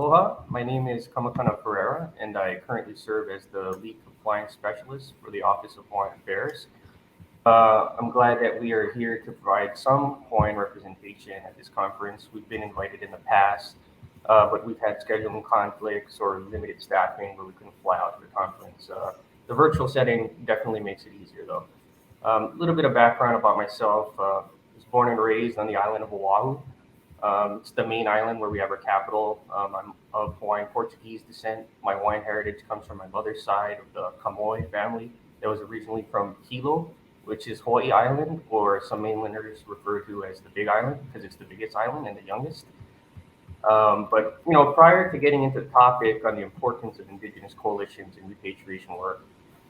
Aloha, my name is Kamakana Ferreira, and I currently serve as the Lead Compliance Specialist for the Office of Hawaiian Affairs. I'm glad that we are here to provide some Hawaiian representation at this conference. We've been invited in the past, but we've had scheduling conflicts or limited staffing where we couldn't fly out to the conference. The virtual setting definitely makes it easier, though. A little bit of background about myself. I was born and raised on the island of Oahu. It's the main island where we have our capital. I'm of Hawaiian Portuguese descent. My Hawaiian heritage comes from my mother's side of the Kamoi family that was originally from Hilo, which is Hawaii Island, or some mainlanders refer to as the Big Island because it's the biggest island and the youngest. But prior to getting into the topic on the importance of Indigenous coalitions and repatriation work,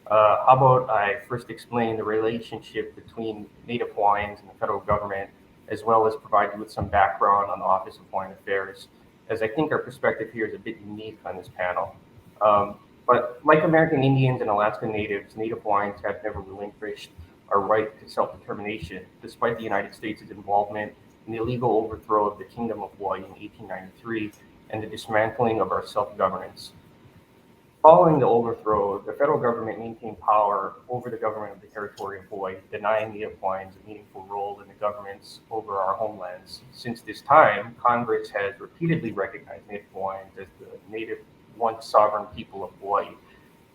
how about I first explain the relationship between Native Hawaiians and the federal government, as well as provide you with some background on the Office of Hawaiian Affairs, as I think our perspective here is a bit unique on this panel. But like American Indians and Alaska Natives, Native Hawaiians have never relinquished our right to self-determination, despite the United States' involvement in the illegal overthrow of the Kingdom of Hawaii in 1893 and the dismantling of our self-governance. Following the overthrow, the federal government maintained power over the government of the territory of Hawaii, denying Native Hawaiians a meaningful role in the governments over our homelands. Since this time, Congress has repeatedly recognized Native Hawaiians as the native once sovereign people of Hawaii.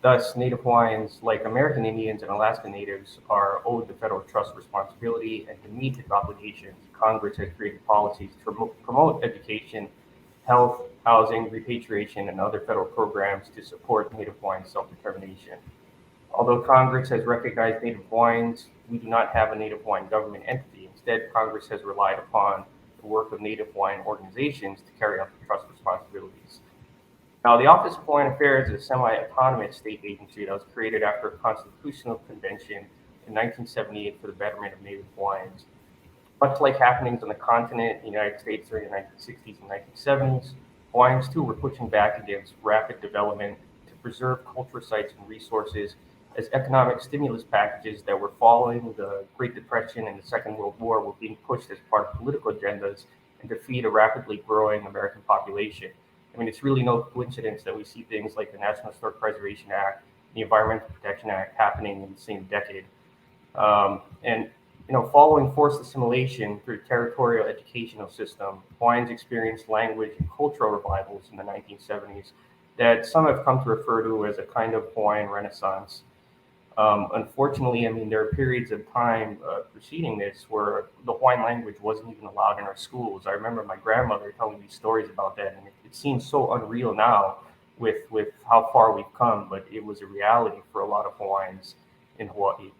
Thus, Native Hawaiians, like American Indians and Alaska Natives, are owed the federal trust responsibility, and to meet its obligations, Congress has created policies to promote education, health, housing, repatriation, and other federal programs to support Native Hawaiian self-determination. Although Congress has recognized Native Hawaiians, we do not have a Native Hawaiian government entity. Instead, Congress has relied upon the work of Native Hawaiian organizations to carry out the trust responsibilities. Now, the Office of Hawaiian Affairs is a semi-autonomous state agency that was created after a constitutional convention in 1978 for the betterment of Native Hawaiians. Much like happenings on the continent in the United States during the 1960s and 1970s, Hawaiians too were pushing back against rapid development to preserve cultural sites and resources as economic stimulus packages that were following the Great Depression and the Second World War were being pushed as part of political agendas and to feed a rapidly growing American population. I mean, it's really no coincidence that we see things like the National Historic Preservation Act, the Environmental Protection Act happening in the same decade. Following forced assimilation through the territorial educational system, Hawaiians experienced language and cultural revivals in the 1970s that some have come to refer to as a kind of Hawaiian Renaissance. Unfortunately, I mean, there are periods of time preceding this where the Hawaiian language wasn't even allowed in our schools. I remember my grandmother telling me stories about that, and it seems so unreal now with how far we've come, but it was a reality for a lot of Hawaiians in Hawaii.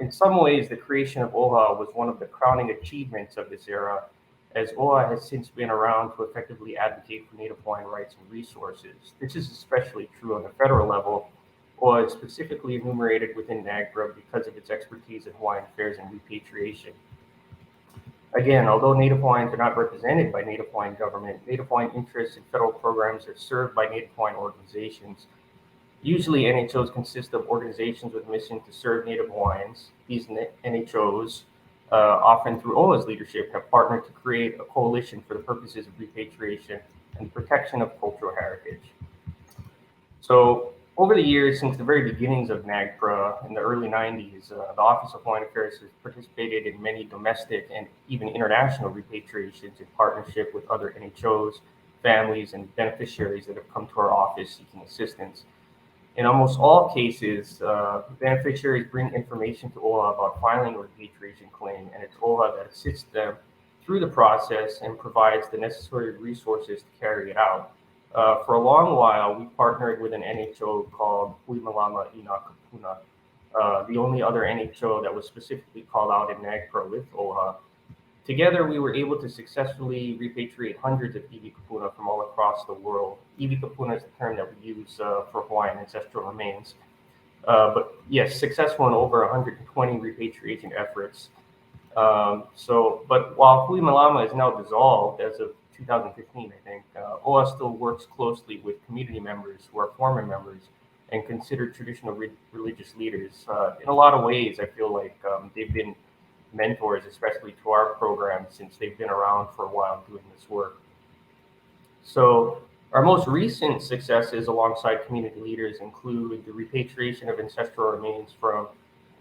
In some ways, the creation of OHA was one of the crowning achievements of this era, as OHA has since been around to effectively advocate for Native Hawaiian rights and resources. This is especially true on the federal level, OHA is specifically enumerated within NAGPRA because of its expertise in Hawaiian affairs and repatriation. Again, although Native Hawaiians are not represented by Native Hawaiian government, Native Hawaiian interests in federal programs are served by Native Hawaiian organizations. Usually, NHOs consist of organizations with a mission to serve Native Hawaiians. These NHOs, often through OHA's leadership, have partnered to create a coalition for the purposes of repatriation and protection of cultural heritage. So, over the years, since the very beginnings of NAGPRA in the early 90s, the Office of Hawaiian Affairs has participated in many domestic and even international repatriations in partnership with other NHOs, families, and beneficiaries that have come to our office seeking assistance. In almost all cases, beneficiaries bring information to OHA about filing a repatriation claim, and it's OHA that assists them through the process and provides the necessary resources to carry it out. For a long while, we partnered with an NHO called Huimalama Ina Kapuna, the only other NHO that was specifically called out in NAGPRA with OHA. Together, we were able to successfully repatriate hundreds of iwi kapuna from all across the world. Iwi kapuna is the term that we use for Hawaiian ancestral remains. But yes, successful in over 120 repatriation efforts. But while Huimalama is now dissolved as of 2015, I think, OHA still works closely with community members who are former members and considered traditional religious leaders. In a lot of ways, I feel like they've been mentors, especially to our program, since they've been around for a while doing this work. So Our most recent successes alongside community leaders include the repatriation of ancestral remains from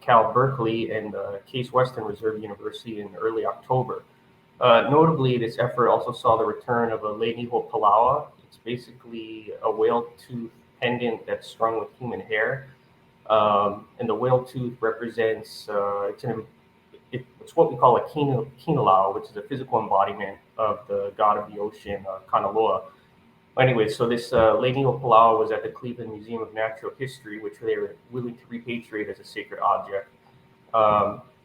Cal Berkeley and Case Western Reserve University in early October. Notably, this effort also saw the return of a Leiniho Palawa. It's basically a whale tooth pendant that's strung with human hair. And the whale tooth represents, it's what we call a kinalau, which is a physical embodiment of the god of the ocean, Kanaloa. Anyway, so this Leiniho Palawa was at the Cleveland Museum of Natural History, which they were willing to repatriate as a sacred object.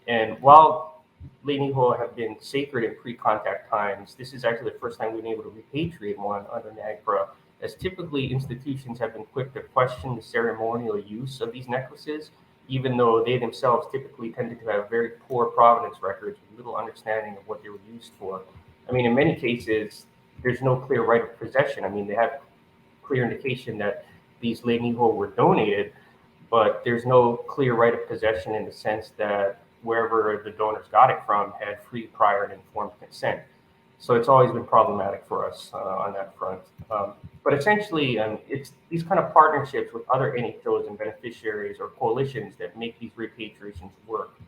And while Leiniho have been sacred in pre-contact times, this is actually the first time we've been able to repatriate one under NAGPRA, as typically institutions have been quick to question the ceremonial use of these necklaces, even though they themselves typically tended to have very poor provenance records with little understanding of what they were used for. I mean, in many cases, there's no clear right of possession. I mean, they have clear indication that these Leiniho were donated, but there's no clear right of possession in the sense that wherever the donors got it from had free, prior, and informed consent. So it's always been problematic for us on that front. But essentially, it's these kind of partnerships with other NHOs and beneficiaries or coalitions that make these repatriations work.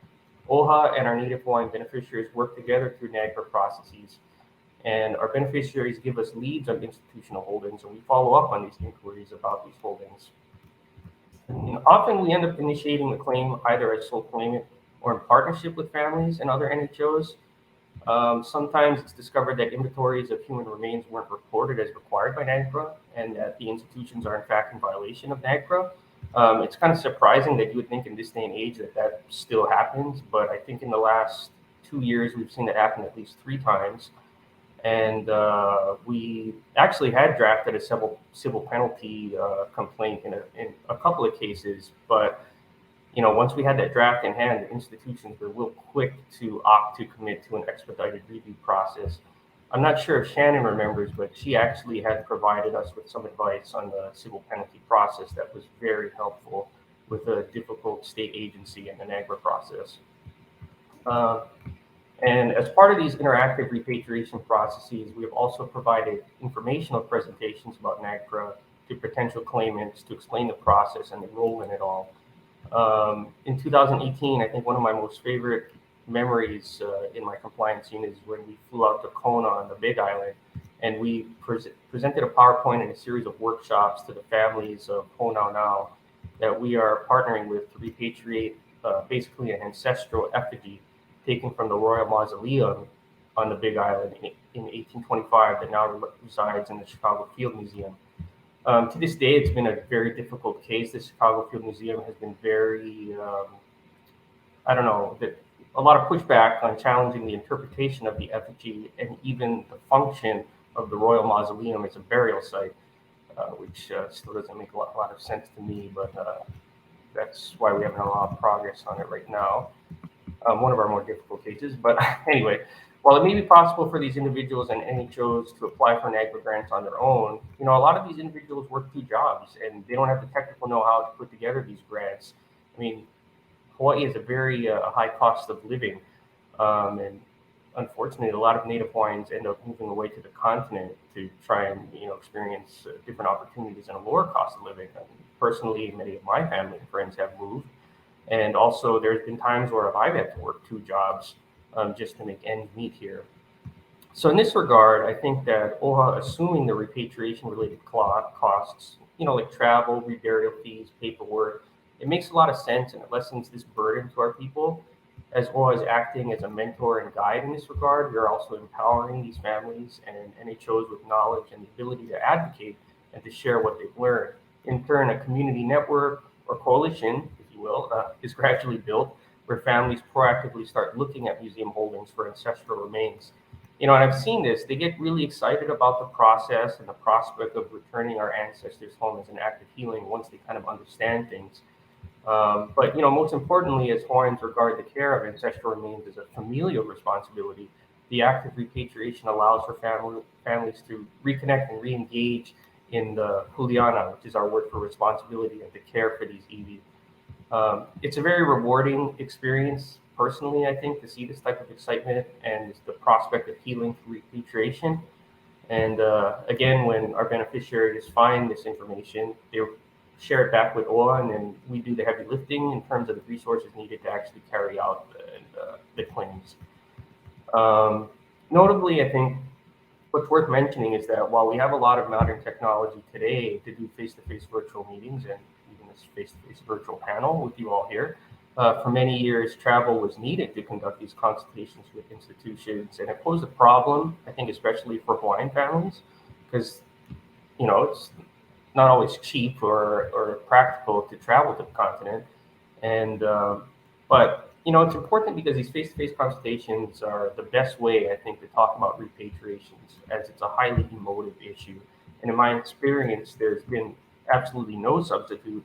OHA and our Native Hawaiian beneficiaries work together through NAGPRA processes, and our beneficiaries give us leads on institutional holdings, and we follow up on these inquiries about these holdings. And often we end up initiating the claim either as sole claimant or in partnership with families and other NHOs. Sometimes it's discovered that inventories of human remains weren't reported as required by NAGPRA, and that the institutions are in fact in violation of NAGPRA. It's kind of surprising that you would think in this day and age that still happens, but I think in the last 2 years we've seen it happen at least 3 times. And we actually had drafted a civil penalty complaint in a couple of cases, but once we had that draft in hand, the institutions were real quick to opt to commit to an expedited review process. I'm not sure if Shannon remembers, but she actually had provided us with some advice on the civil penalty process that was very helpful with a difficult state agency in the NAGPRA process. And as part of these interactive repatriation processes, we have also provided informational presentations about NAGPRA to potential claimants to explain the process and the role in it all. In 2018, I think one of my most favorite memories in my compliance unit is when we flew out to Kona on the Big Island, and we presented a PowerPoint and a series of workshops to the families of Honau Now that we are partnering with to repatriate basically an ancestral effigy taken from the Royal Mausoleum on the Big Island in 1825 that now resides in the Chicago Field Museum. To this day, it's been a very difficult case. The Chicago Field Museum has been very, a lot of pushback on challenging the interpretation of the effigy and even the function of the Royal Mausoleum as a burial site, which still doesn't make a lot of sense to me, but that's why we haven't had a lot of progress on it right now. One of our more difficult cases. But anyway, while it may be possible for these individuals and NHOs to apply for NAGPRA grants on their own, a lot of these individuals work 2 jobs and they don't have the technical know-how to put together these grants. I mean, Hawaii is a very high cost of living. And unfortunately, a lot of Native Hawaiians end up moving away to the continent to try and, experience different opportunities and a lower cost of living. Personally, many of my family and friends have moved. And also, there's been times where I've had to work 2 jobs just to make ends meet here. So in this regard, I think that OHA assuming the repatriation-related costs, like travel, reburial fees, paperwork, it makes a lot of sense and it lessens this burden to our people. As OHA is acting as a mentor and guide in this regard, we are also empowering these families and NHOs with knowledge and the ability to advocate and to share what they've learned. In turn, a community network or coalition, is gradually built where families proactively start looking at museum holdings for ancestral remains. And I've seen this, they get really excited about the process and the prospect of returning our ancestors home as an act of healing once they kind of understand things. But most importantly, as Hawaiians regard the care of ancestral remains as a familial responsibility, the act of repatriation allows for families to reconnect and re-engage in the kuleana, which is our word for responsibility and to care for these iwi. It's a very rewarding experience, personally, I think, to see this type of excitement and the prospect of healing through repatriation. And again, when our beneficiaries find this information, they share it back with OA, and then we do the heavy lifting in terms of the resources needed to actually carry out the claims. Notably, I think what's worth mentioning is that while we have a lot of modern technology today to do face-to-face virtual meetings and even this face-to-face virtual panel with you all here, for many years, travel was needed to conduct these consultations with institutions, and it posed a problem, I think, especially for Hawaiian families, because it's not always cheap or practical to travel to the continent. And but it's important because these face-to-face consultations are the best way, I think, to talk about repatriations, as it's a highly emotive issue. And in my experience, there's been absolutely no substitute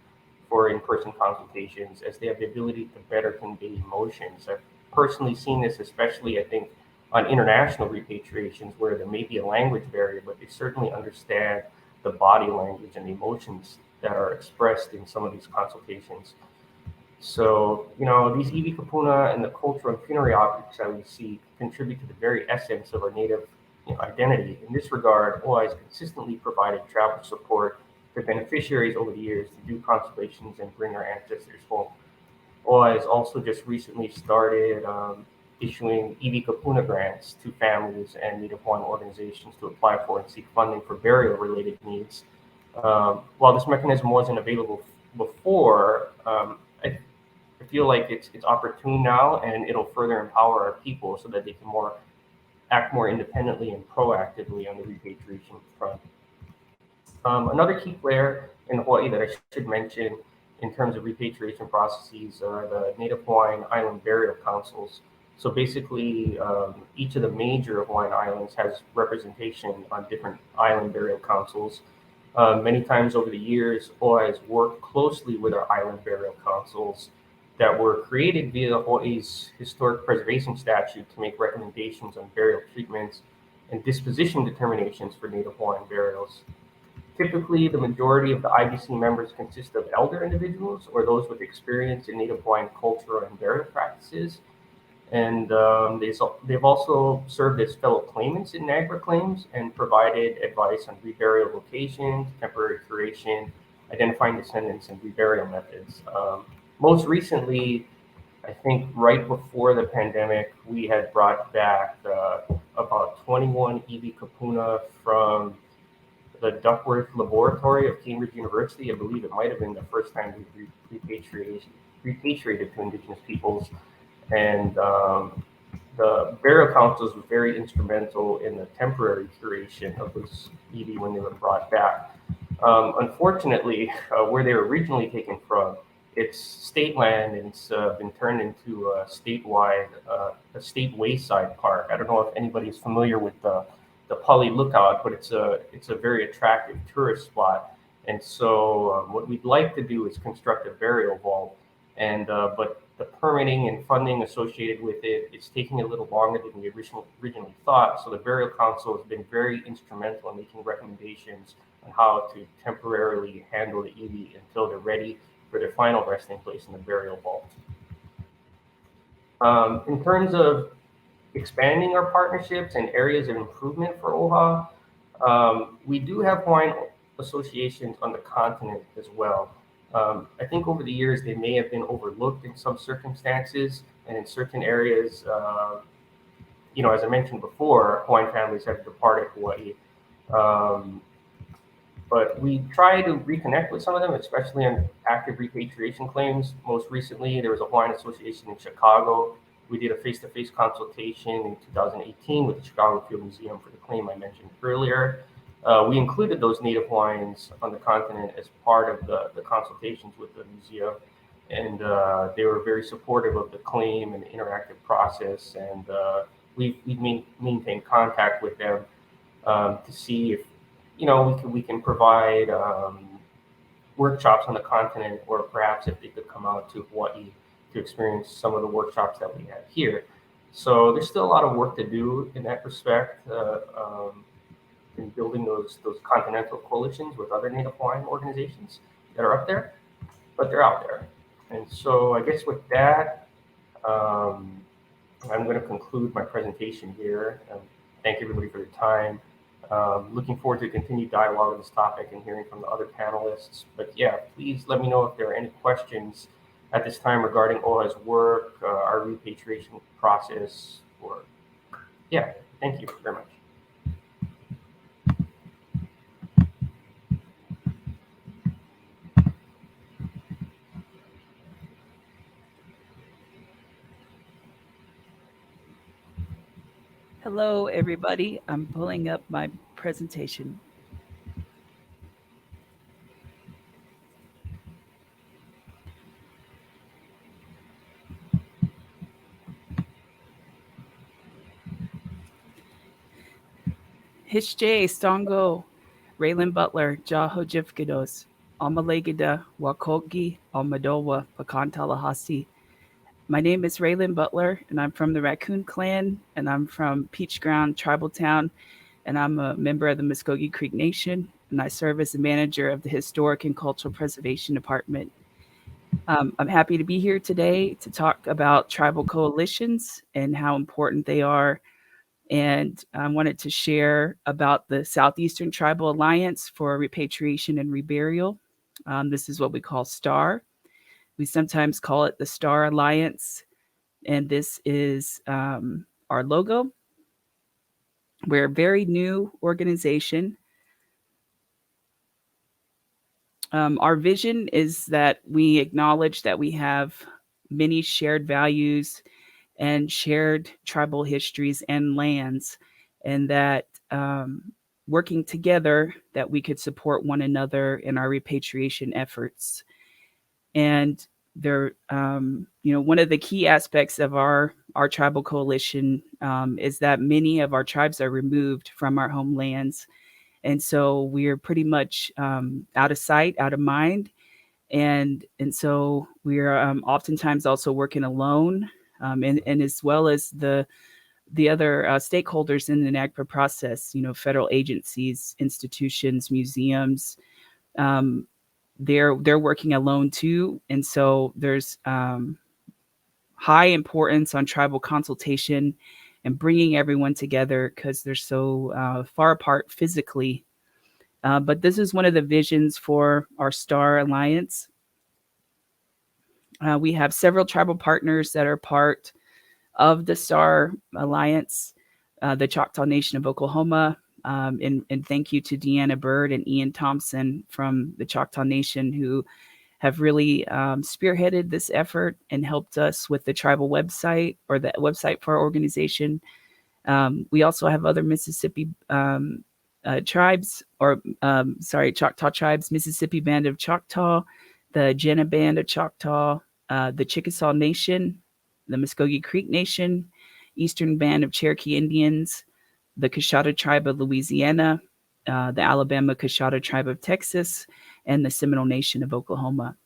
for in-person consultations, as they have the ability to better convey emotions. I've personally seen this, especially, I think, on international repatriations, where there may be a language barrier, but they certainly understand the body language and the emotions that are expressed in some of these consultations. So, these iwi kapuna and the cultural and funerary objects that we see contribute to the very essence of our native identity. In this regard, OI has consistently provided travel support to beneficiaries over the years to do consultations and bring our ancestors home. OI has also just recently started issuing iwi kapuna grants to families and Native Hawaiian organizations to apply for and seek funding for burial-related needs. While this mechanism wasn't available before, I feel like it's opportune now, and it'll further empower our people so that they can act more independently and proactively on the repatriation front. Another key player in Hawaii that I should mention in terms of repatriation processes are the Native Hawaiian Island Burial Councils. So basically, each of the major Hawaiian islands has representation on different island burial councils. Many times over the years, OI has worked closely with our island burial councils that were created via Hawaii's historic preservation statute to make recommendations on burial treatments and disposition determinations for Native Hawaiian burials. Typically, the majority of the IBC members consist of elder individuals or those with experience in Native Hawaiian culture and burial practices. And they've also served as fellow claimants in NAGPRA claims and provided advice on reburial locations, temporary curation, identifying descendants, and reburial methods. Most recently, I think right before the pandemic, we had brought back about 21 iwi kapuna from the Duckworth Laboratory of Cambridge University. I believe it might have been the first time we repatriated to Indigenous peoples. And the burial councils were very instrumental in the temporary curation of those iwi when they were brought back. Unfortunately, where they were originally taken from, it's state land, and it's been turned into a statewide, a state wayside park. I don't know if anybody's familiar with the Pali Lookout, but it's a very attractive tourist spot. And so what we'd like to do is construct a burial vault, and but the permitting and funding associated with it's taking a little longer than we originally thought. So the Burial Council has been very instrumental in making recommendations on how to temporarily handle the iwi until they're ready for their final resting place in the burial vault. In terms of expanding our partnerships and areas of improvement for OHA, we do have Hawaiian associations on the continent as well. I think over the years, they may have been overlooked in some circumstances, and in certain areas, as I mentioned before, Hawaiian families have departed Hawaii. But we try to reconnect with some of them, especially on active repatriation claims. Most recently, there was a Hawaiian association in Chicago. We did a face-to-face consultation in 2018 with the Chicago Field Museum for the claim I mentioned earlier. We included those Native Hawaiians on the continent as part of the consultations with the museum, and they were very supportive of the claim and the interactive process. And we've maintained contact with them to see if we can provide workshops on the continent, or perhaps if they could come out to Hawaii to experience some of the workshops that we have here. So there's still a lot of work to do in that respect. In building those continental coalitions with other Native Hawaiian organizations that are up there, but they're out there. And so I guess with that, I'm going to conclude my presentation here. Thank everybody for their time. Looking forward to continued dialogue on this topic and hearing from the other panelists. But yeah, please let me know if there are any questions at this time regarding OHA's work, our repatriation process, or yeah, thank you very much. Hello, everybody. I'm pulling up my presentation. Hishjay, Stongo, RaeLynn Butler, Jahojifkidos, Amalegida, Wakogi, Almadowa, Pakan Tallahassee. My name is RaeLynn Butler, and I'm from the Raccoon Clan, and I'm from Peach Ground Tribal Town, and I'm a member of the Muscogee Creek Nation, and I serve as the manager of the Historic and Cultural Preservation Department. I'm happy to be here today to talk about tribal coalitions and how important they are. And I wanted to share about the Southeastern Tribal Alliance for Repatriation and Reburial. This is what we call STAR. We sometimes call it the STAR Alliance. And this is our logo. We're a very new organization. Our vision is that we acknowledge that we have many shared values and shared tribal histories and lands, and that working together that we could support one another in our repatriation efforts. And there, one of the key aspects of our tribal coalition is that many of our tribes are removed from our homelands, and so we're pretty much out of sight, out of mind, and so we're oftentimes also working alone, and as well as the other stakeholders in the NAGPRA process, federal agencies, institutions, museums, they're working alone too, and so there's high importance on tribal consultation and bringing everyone together because they're so far apart physically. But this is one of the visions for our STAR Alliance. We have several tribal partners that are part of the STAR Alliance, the Choctaw Nation of Oklahoma, and thank you to Deanna Bird and Ian Thompson from the Choctaw Nation who have really spearheaded this effort and helped us with the tribal website or the website for our organization. We also have other Mississippi tribes, Choctaw tribes, Mississippi Band of Choctaw, the Jenna Band of Choctaw, the Chickasaw Nation, the Muscogee Creek Nation, Eastern Band of Cherokee Indians, the Coshada Tribe of Louisiana, the Alabama Coshada Tribe of Texas, and the Seminole Nation of Oklahoma.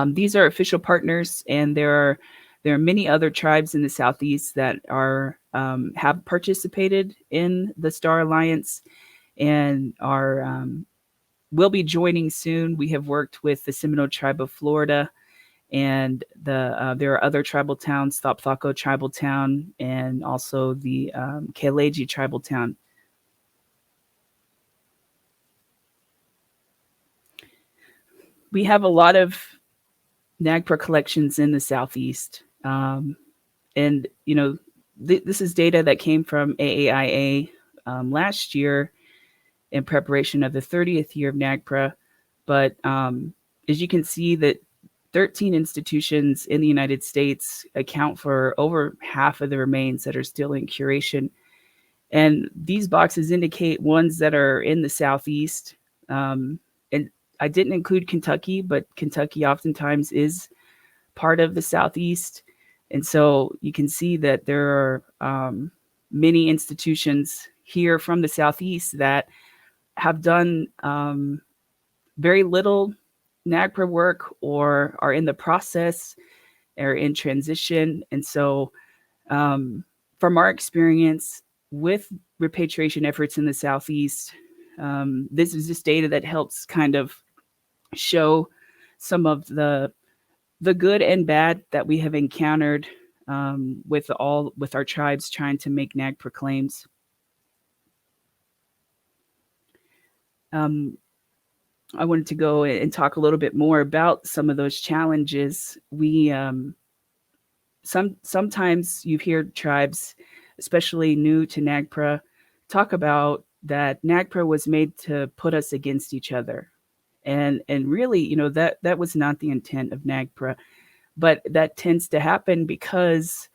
These are official partners, and there are many other tribes in the Southeast that have participated in the STAR Alliance and will be joining soon. We have worked with the Seminole Tribe of Florida, and there are other tribal towns, Thopthaco Tribal Town, and also the Keleji Tribal Town. We have a lot of NAGPRA collections in the Southeast. And, this is data that came from AAIA last year in preparation of the 30th year of NAGPRA. But as you can see, that 13 institutions in the United States account for over half of the remains that are still in curation. And these boxes indicate ones that are in the Southeast. And I didn't include Kentucky, but Kentucky oftentimes is part of the Southeast. And so you can see that there are many institutions here from the Southeast that have done very little NAGPRA work or are in the process or in transition. And so from our experience with repatriation efforts in the Southeast, this is just data that helps kind of show some of the good and bad that we have encountered with our tribes trying to make NAGPRA claims. I wanted to go and talk a little bit more about some of those challenges. We sometimes you hear tribes, especially new to NAGPRA, talk about that NAGPRA was made to put us against each other, and really, that was not the intent of NAGPRA, but that tends to happen because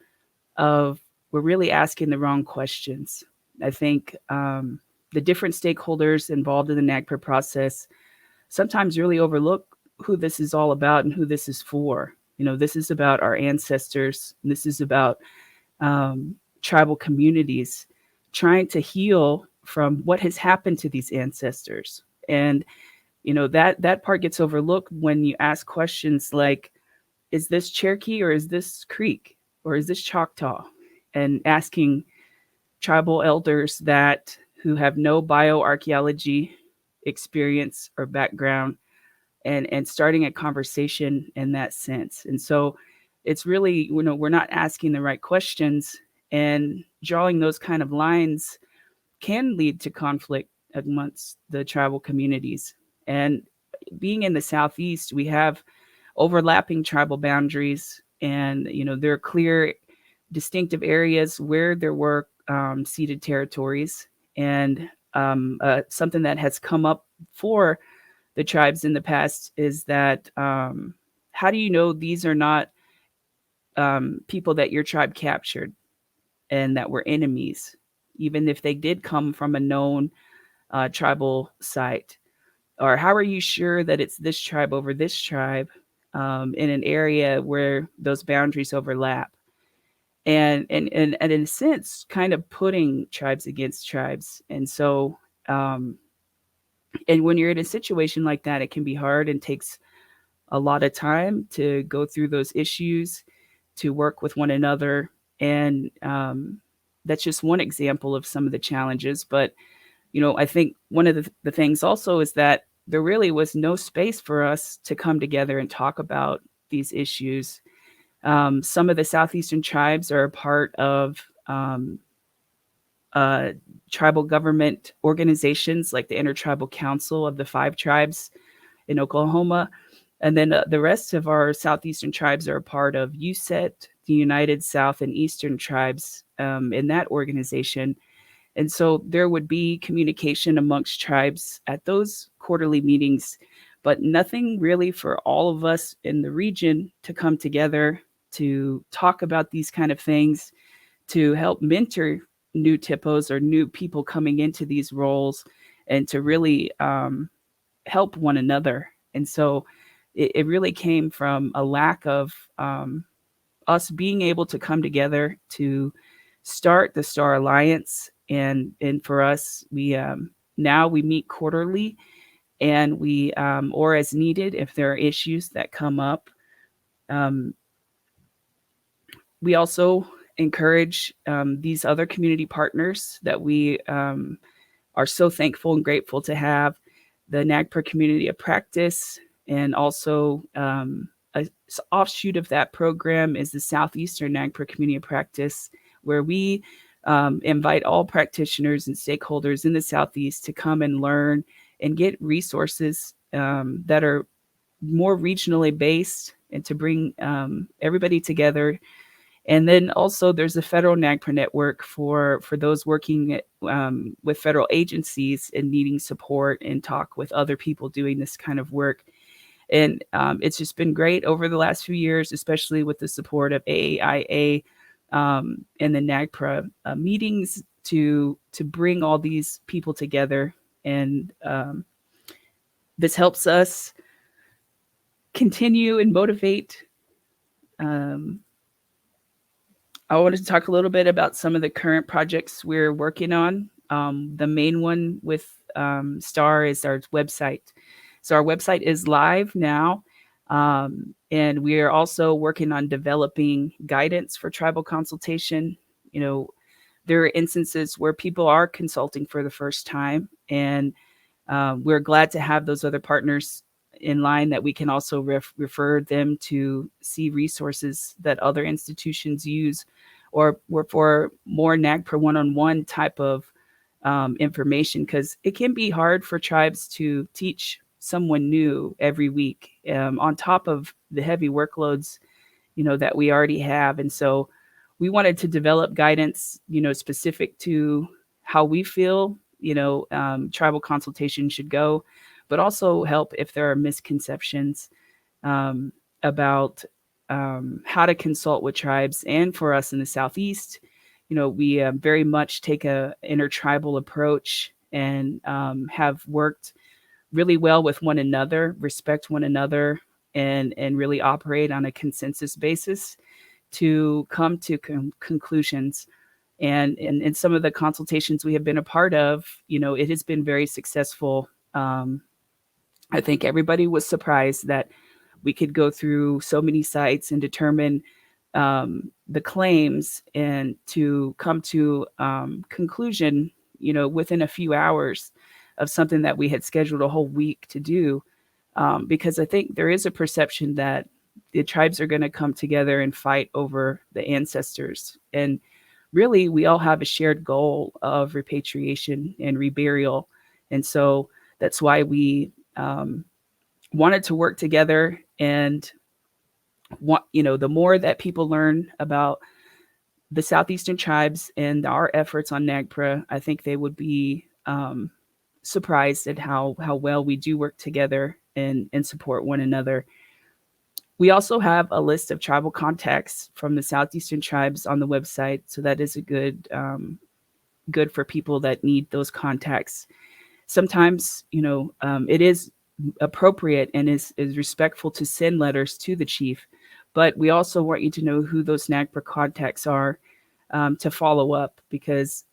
of we're really asking the wrong questions. I think the different stakeholders involved in the NAGPRA process sometimes really overlook who this is all about and who this is for. This is about our ancestors. This is about tribal communities trying to heal from what has happened to these ancestors. And, that part gets overlooked when you ask questions like, is this Cherokee or is this Creek or is this Choctaw? And asking tribal elders that who have no bioarchaeology experience or background, and starting a conversation in that sense. And so it's really, we're not asking the right questions, and drawing those kind of lines can lead to conflict amongst the tribal communities. And being in the Southeast, we have overlapping tribal boundaries, and there are clear distinctive areas where there were ceded territories. And something that has come up for the tribes in the past is that how do you know these are not people that your tribe captured and that were enemies, even if they did come from a known tribal site? Or how are you sure that it's this tribe over this tribe in an area where those boundaries overlap? And in a sense, kind of putting tribes against tribes. And so, and when you're in a situation like that, it can be hard and takes a lot of time to go through those issues, to work with one another. And that's just one example of some of the challenges. But, I think one of the things also is that there really was no space for us to come together and talk about these issues. Some of the Southeastern tribes are a part of tribal government organizations like the Intertribal Council of the 5 tribes in Oklahoma. And then the rest of our Southeastern tribes are a part of USET, the United South and Eastern Tribes in that organization. And so there would be communication amongst tribes at those quarterly meetings, but nothing really for all of us in the region to come together to talk about these kind of things, to help mentor new TIPOs or new people coming into these roles, and to really help one another. And so it really came from a lack of us being able to come together to start the Star Alliance. And for us, we now we meet quarterly, and we or as needed if there are issues that come up. We also encourage these other community partners that we are so thankful and grateful to have, the NAGPRA Community of Practice, and also an offshoot of that program is the Southeastern NAGPRA Community of Practice, where we invite all practitioners and stakeholders in the Southeast to come and learn and get resources that are more regionally based, and to bring everybody together. And then also there's the Federal NAGPRA Network for those working with federal agencies and needing support and talk with other people doing this kind of work. And it's just been great over the last few years, especially with the support of AAIA and the NAGPRA meetings to bring all these people together. And this helps us continue and motivate. I wanted to talk a little bit about some of the current projects we're working on. The main one with STAR is our website. So our website is live now, and we are also working on developing guidance for tribal consultation. There are instances where people are consulting for the first time, and we're glad to have those other partners in line that we can also refer them to see resources that other institutions use, or for more NAGPRA one-on-one type of information, because it can be hard for tribes to teach someone new every week, on top of the heavy workloads, that we already have. And so we wanted to develop guidance, specific to how we feel, tribal consultation should go, but also help if there are misconceptions about how to consult with tribes. And for us in the Southeast, we very much take a intertribal approach, and have worked really well with one another, respect one another, and really operate on a consensus basis to come to conclusions. And in some of the consultations we have been a part of, it has been very successful. I think everybody was surprised that we could go through so many sites and determine the claims, and to come to conclusion, within a few hours of something that we had scheduled a whole week to do. Because I think there is a perception that the tribes are going to come together and fight over the ancestors. And really, we all have a shared goal of repatriation and reburial. And so that's why we wanted to work together. And the more that people learn about the Southeastern tribes and our efforts on NAGPRA, I think they would be surprised at how well we do work together and support one another. We also have a list of tribal contacts from the Southeastern tribes on the website, so that is a good for people that need those contacts. Sometimes, it is appropriate and is respectful to send letters to the chief, but we also want you to know who those NAGPRA contacts are, to follow up, because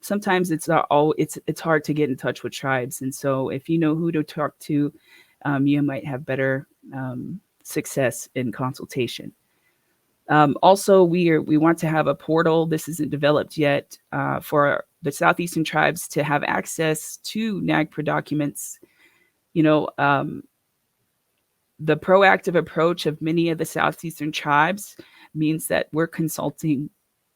sometimes it's hard to get in touch with tribes. And so if you know who to talk to, you might have better success in consultation. Also, we want to have a portal. This isn't developed yet, for the Southeastern tribes to have access to NAGPRA documents. The proactive approach of many of the Southeastern tribes means that we're consulting.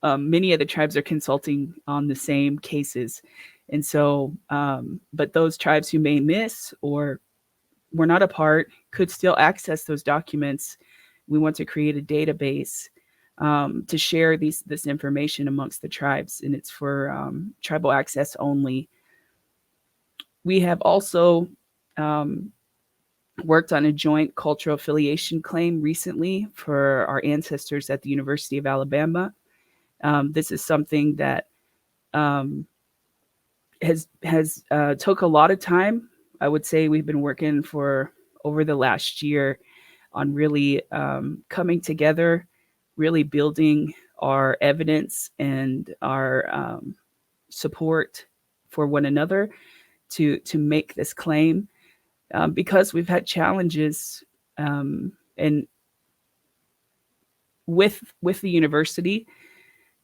Many of the tribes are consulting on the same cases. And so, but those tribes who may miss or were not a part could still access those documents. We want to create a database to share this information amongst the tribes, and it's for tribal access only. We have also worked on a joint cultural affiliation claim recently for our ancestors at the University of Alabama. This is something that has took a lot of time. I would say we've been working for over the last year on really coming together, really building our evidence and our support for one another to make this claim, because we've had challenges and with the university,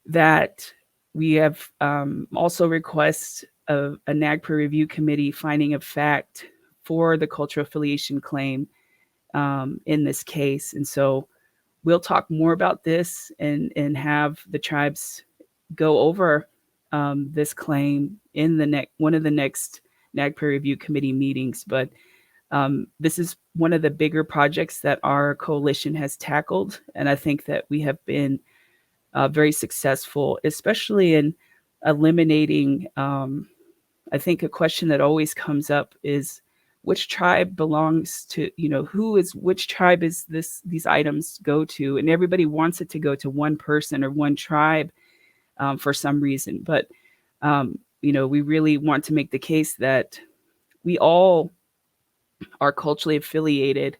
that we have also requests of a NAGPRA review committee finding of fact for the cultural affiliation claim in this case. And so we'll talk more about this and have the tribes go over this claim in one of the next NAGPRA review committee meetings. But this is one of the bigger projects that our coalition has tackled. And I think that we have been very successful, especially in eliminating, I think a question that always comes up is which tribe belongs to, which tribe is these items go to? And everybody wants it to go to one person or one tribe for some reason. But, we really want to make the case that we all are culturally affiliated,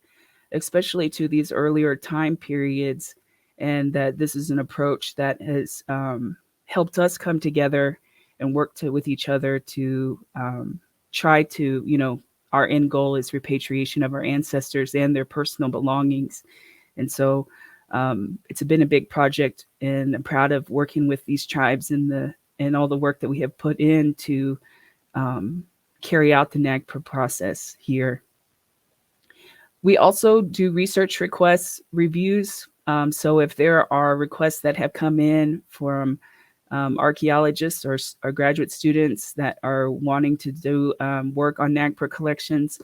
especially to these earlier time periods, and that this is an approach that has helped us come together and work with each other to try to, our end goal is repatriation of our ancestors and their personal belongings. And so it's been a big project, and I'm proud of working with these tribes and all the work that we have put in to carry out the NAGPRA process here. We also do research requests, reviews. So if there are requests that have come in from archaeologists or graduate students that are wanting to do work on NAGPRA collections.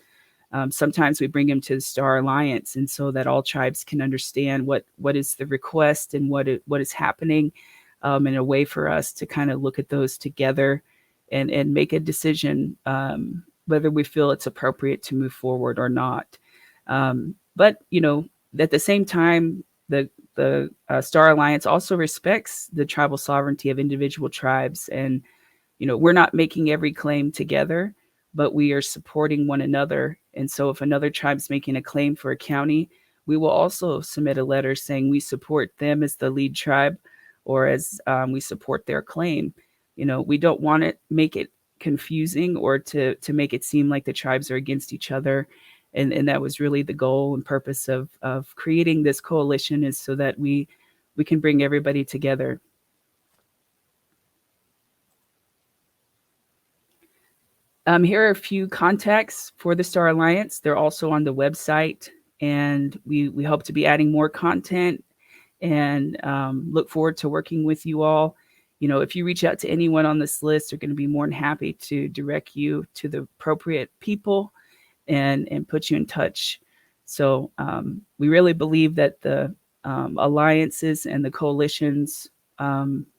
Sometimes we bring them to the Star Alliance, and so that all tribes can understand what is the request and what is happening, and a way for us to kind of look at those together and make a decision whether we feel it's appropriate to move forward or not. But at the same time, the Star Alliance also respects the tribal sovereignty of individual tribes, and we're not making every claim together, but we are supporting one another. And so if another tribe's making a claim for a county, we will also submit a letter saying we support them as the lead tribe, or as we support their claim. We don't want to make it confusing or to make it seem like the tribes are against each other. And that was really the goal and purpose of creating this coalition, is so that we can bring everybody together. Here are a few contacts for the Star Alliance. They're also on the website, and we hope to be adding more content and look forward to working with you all. If you reach out to anyone on this list, they're going to be more than happy to direct you to the appropriate people and put you in touch. So we really believe that the alliances and the coalitions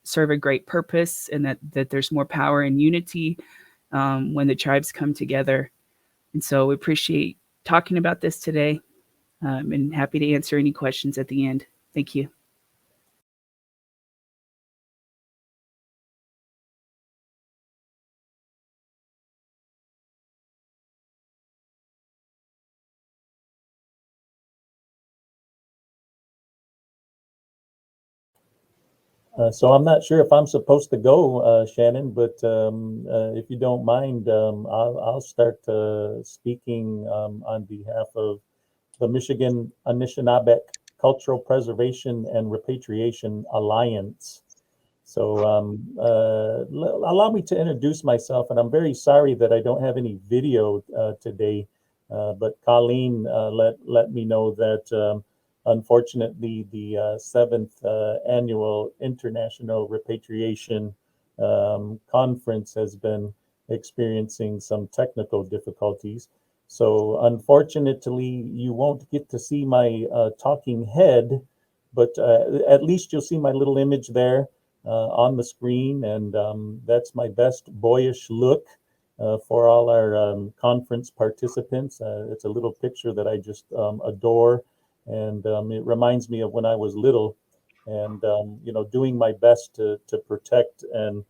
serve a great purpose, and that there's more power and unity when the tribes come together. And so we appreciate talking about this today, and happy to answer any questions at the end. Thank you. So I'm not sure if I'm supposed to go, Shannon, but if you don't mind, I'll start speaking on behalf of the Michigan Anishinabe Cultural Preservation and Repatriation Alliance. So allow me to introduce myself, and I'm very sorry that I don't have any video today, but Colleen let me know that unfortunately the seventh annual International Repatriation Conference has been experiencing some technical difficulties. So unfortunately, you won't get to see my talking head, but at least you'll see my little image there on the screen, and that's my best boyish look for all our conference participants. It's a little picture that I just adore, and it reminds me of when I was little, and doing my best to protect and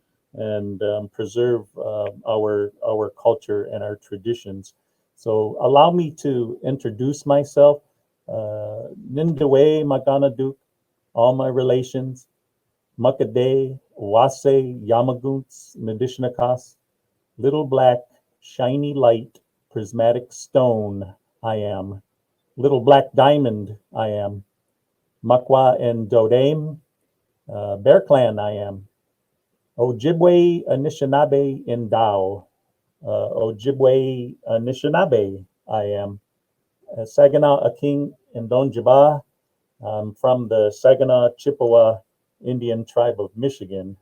preserve our culture and our traditions. So allow me to introduce myself. Nindawe Maganaduk, all my relations, Muckaday, Wase, Yamaguns, Medishnakas, little black, shiny light, prismatic stone, I am. Little black diamond, I am. Makwa and Dodame, Bear Clan, I am. Ojibwe, Anishinabe, Indao. Ojibwe, Anishinabe, I am. Saginaw, Aking, and Donjiba. I'm from the Saginaw, Chippewa Indian tribe of Michigan.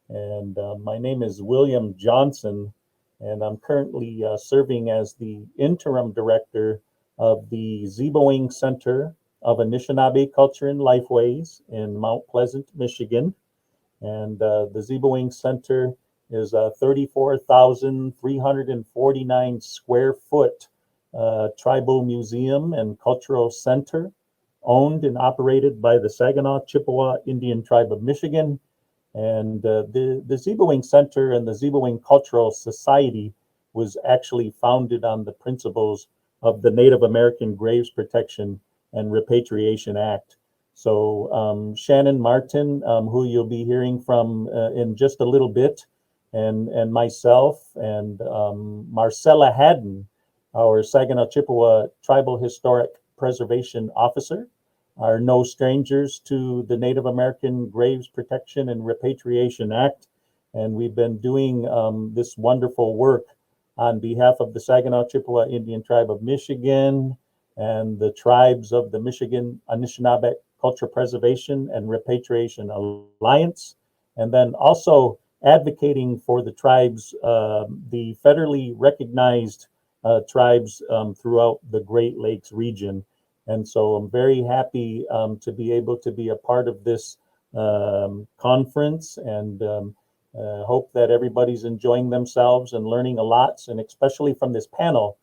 And my name is William Johnson, and I'm currently serving as the interim director of the Ziibiwing Center of Anishinaabe Culture and Lifeways in Mount Pleasant, Michigan. And the Ziibiwing Center is a 34,349 square foot tribal museum and cultural center owned and operated by the Saginaw Chippewa Indian Tribe of Michigan. And the Ziibiwing Center and the Ziibiwing Cultural Society was actually founded on the principles of the Native American Graves Protection and Repatriation Act. So Shannon Martin, who you'll be hearing from in just a little bit, and myself and Marcella Haddon, our Saginaw Chippewa Tribal Historic Preservation Officer, are no strangers to the Native American Graves Protection and Repatriation Act. And we've been doing this wonderful work on behalf of the Saginaw Chippewa Indian Tribe of Michigan and the tribes of the Michigan Anishinaabe Culture Preservation and Repatriation Alliance, and then also advocating for the tribes, the federally recognized tribes throughout the Great Lakes region. And so I'm very happy to be able to be a part of this conference, and hope that everybody's enjoying themselves and learning a lot, and especially from this panel,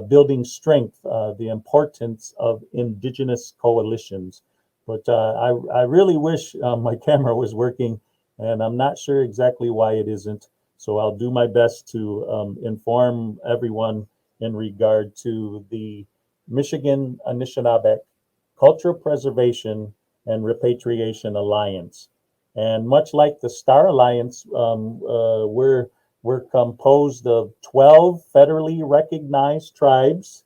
building strength, the importance of Indigenous coalitions. But I really wish my camera was working, and I'm not sure exactly why it isn't. So I'll do my best to inform everyone in regard to the Michigan Anishinabe Cultural Preservation and Repatriation Alliance. And much like the Star Alliance, we're composed of 12 federally recognized tribes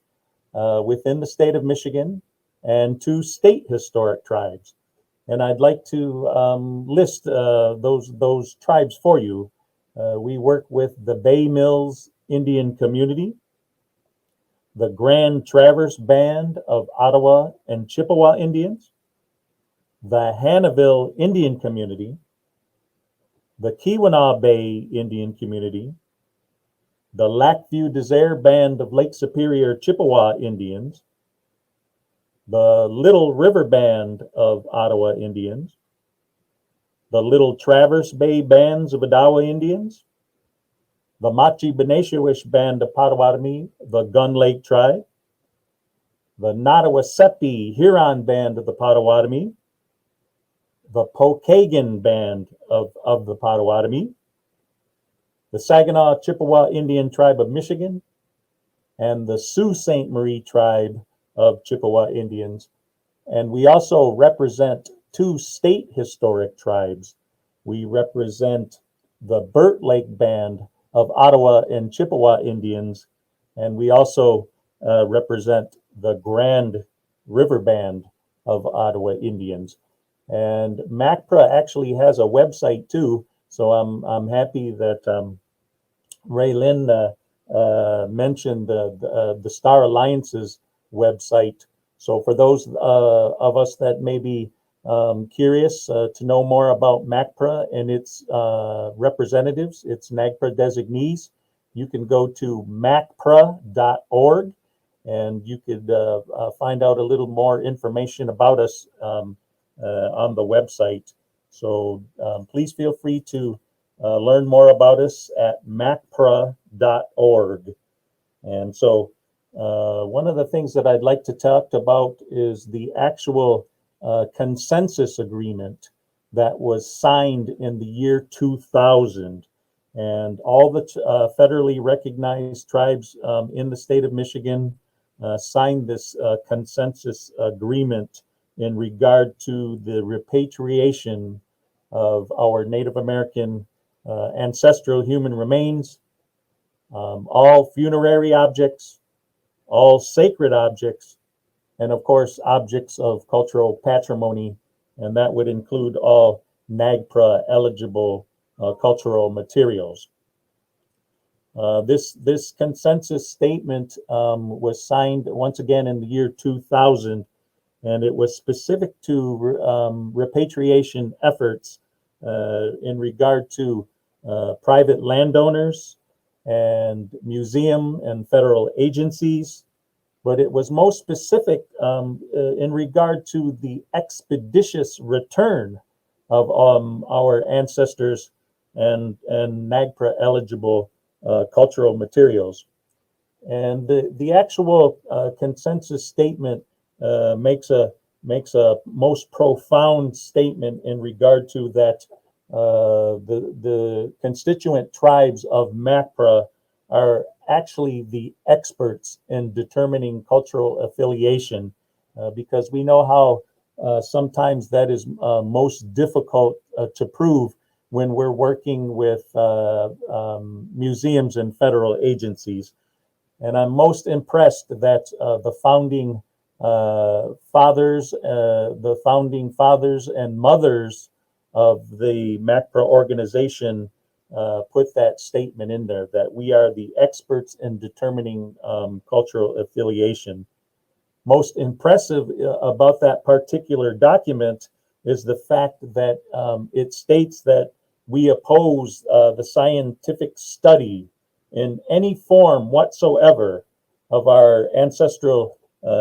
within the state of Michigan and 2 state historic tribes. And I'd like to list those tribes for you. We work with the Bay Mills Indian Community, the Grand Traverse Band of Ottawa and Chippewa Indians, the Hannahville Indian Community, the Keweenaw Bay Indian Community, the Lackview Desert Band of Lake Superior Chippewa Indians, the Little River Band of Ottawa Indians, the Little Traverse Bay Bands of Odawa Indians, the Machi Beneshawish Band of Pottawatomi, the Gun Lake Tribe, the Nottawasepi Huron Band of the Pottawatomi, the Pokagon Band of the Pottawatomi, the Saginaw Chippewa Indian Tribe of Michigan, and the Sault Ste. Marie Tribe of Chippewa Indians. And we also represent 2 state historic tribes. We represent the Burt Lake Band of Ottawa and Chippewa Indians, and we also represent the Grand River Band of Ottawa Indians. And MACPRA actually has a website too, so I'm happy that RaeLynn mentioned the Star Alliance's website. So for those of us that may be curious to know more about MACPRA and its representatives, its NAGPRA designees, you can go to macpra.org, and you could find out a little more information about us on the website. So please feel free to learn more about us at macpra.org. And so one of the things that I'd like to talk about is the actual consensus agreement that was signed in the year 2000. And all the federally recognized tribes in the state of Michigan signed this consensus agreement in regard to the repatriation of our Native American ancestral human remains, all funerary objects, all sacred objects, and of course, objects of cultural patrimony, and that would include all NAGPRA eligible cultural materials. This consensus statement was signed once again in the year 2000, and it was specific to repatriation efforts in regard to private landowners and museum and federal agencies, but it was most specific in regard to the expeditious return of our ancestors and NAGPRA eligible cultural materials. And the actual consensus statement makes a most profound statement in regard to that the constituent tribes of MACPRA are actually the experts in determining cultural affiliation, because we know how sometimes that is most difficult to prove when we're working with museums and federal agencies. And I'm most impressed that the founding fathers and mothers of the MACPRA organization put that statement in there, that we are the experts in determining cultural affiliation. Most impressive about that particular document is the fact that it states that we oppose the scientific study in any form whatsoever of our ancestral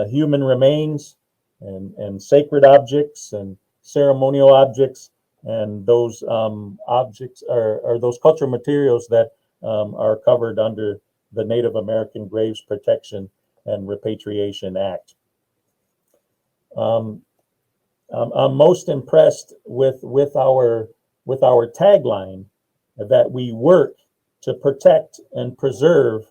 human remains and sacred objects and ceremonial objects, and those objects are those cultural materials that are covered under the Native American Graves Protection and Repatriation Act. I'm most impressed with our tagline that we work to protect and preserve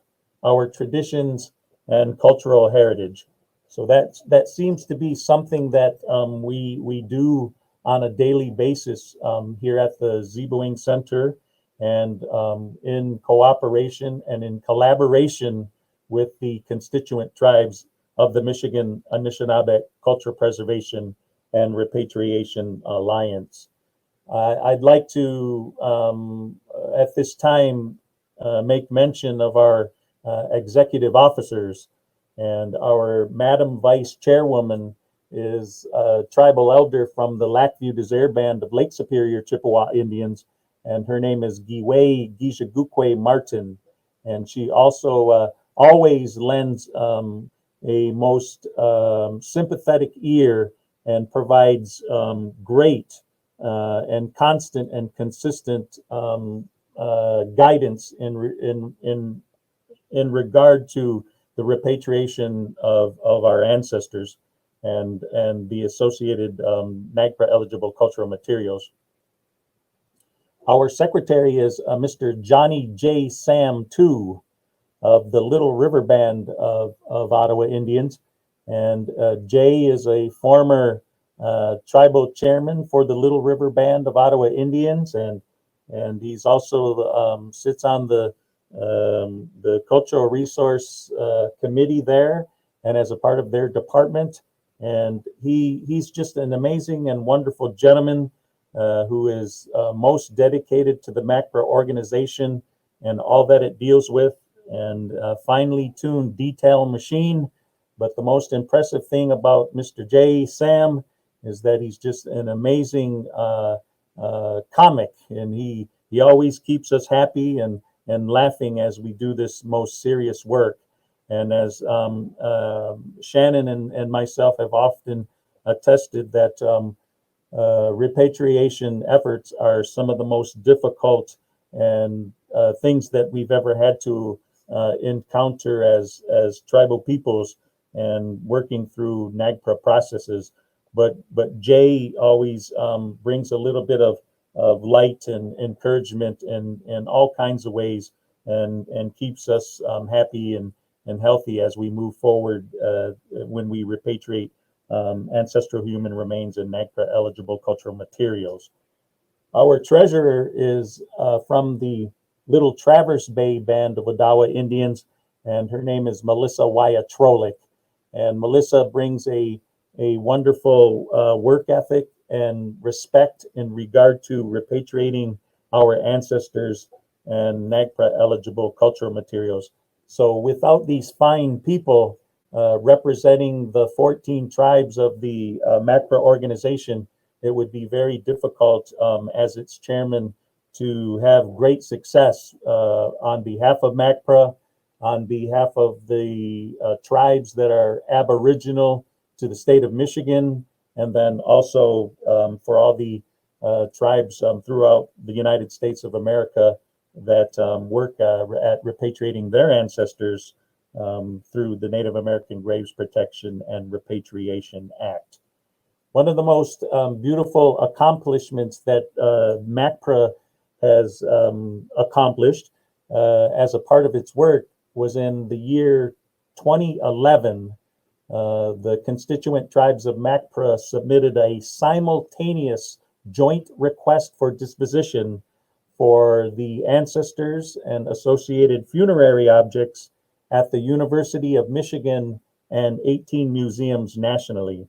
our traditions and cultural heritage. So that seems to be something that we do on a daily basis here at the Ziibiwing Center, and in cooperation and in collaboration with the constituent tribes of the Michigan Anishinabe Culture Preservation and Repatriation Alliance. I'd like to, at this time, make mention of our executive officers, and our Madam Vice Chairwoman is a tribal elder from the Lackview Desert Band of Lake Superior Chippewa Indians, and her name is Giwe Gijagukwe Martin, and she also always lends a most sympathetic ear and provides great and constant and consistent guidance in regard to the repatriation of our ancestors and the associated NAGPRA eligible cultural materials. Our secretary is Mr. Johnny J. Sam II of the Little River Band of Ottawa Indians. And Jay is a former tribal chairman for the Little River Band of Ottawa Indians, and he's also sits on the Cultural Resource Committee there, and as a part of their department. And he's just an amazing and wonderful gentleman who is most dedicated to the MACPRA organization and all that it deals with, and finely tuned detail machine. But the most impressive thing about Mr. J. Sam is that he's just an amazing comic, and he always keeps us happy and laughing as we do this most serious work. And as Shannon and myself have often attested, that repatriation efforts are some of the most difficult and things that we've ever had to encounter as tribal peoples and working through NAGPRA processes. But Jay always brings a little bit of light and encouragement in all kinds of ways, and keeps us happy and healthy as we move forward when we repatriate ancestral human remains and NAGPRA eligible cultural materials. Our treasurer is from the Little Traverse Bay Band of Odawa Indians, and her name is Melissa Wyatt Trolick. And Melissa brings a wonderful work ethic and respect in regard to repatriating our ancestors and NAGPRA eligible cultural materials. So without these fine people representing the 14 tribes of the MACPRA organization, it would be very difficult as its chairman to have great success on behalf of MACPRA, on behalf of the tribes that are aboriginal to the state of Michigan, and then also for all the tribes throughout the United States of America that work at repatriating their ancestors through the Native American Graves Protection and Repatriation Act. One of the most beautiful accomplishments that MACPRA has accomplished as a part of its work was in the year 2011. The constituent tribes of MACPRA submitted a simultaneous joint request for disposition for the ancestors and associated funerary objects at the University of Michigan and 18 museums nationally.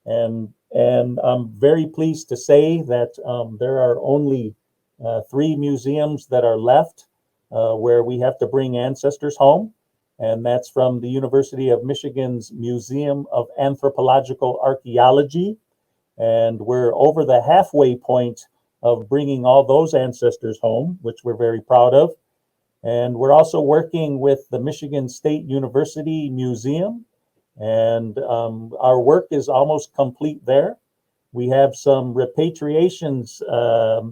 And I'm very pleased to say that there are only 3 museums that are left where we have to bring ancestors home. And that's from the University of Michigan's Museum of Anthropological Archaeology. And we're over the halfway point of bringing all those ancestors home, which we're very proud of. And we're also working with the Michigan State University Museum, and our work is almost complete there. We have some repatriations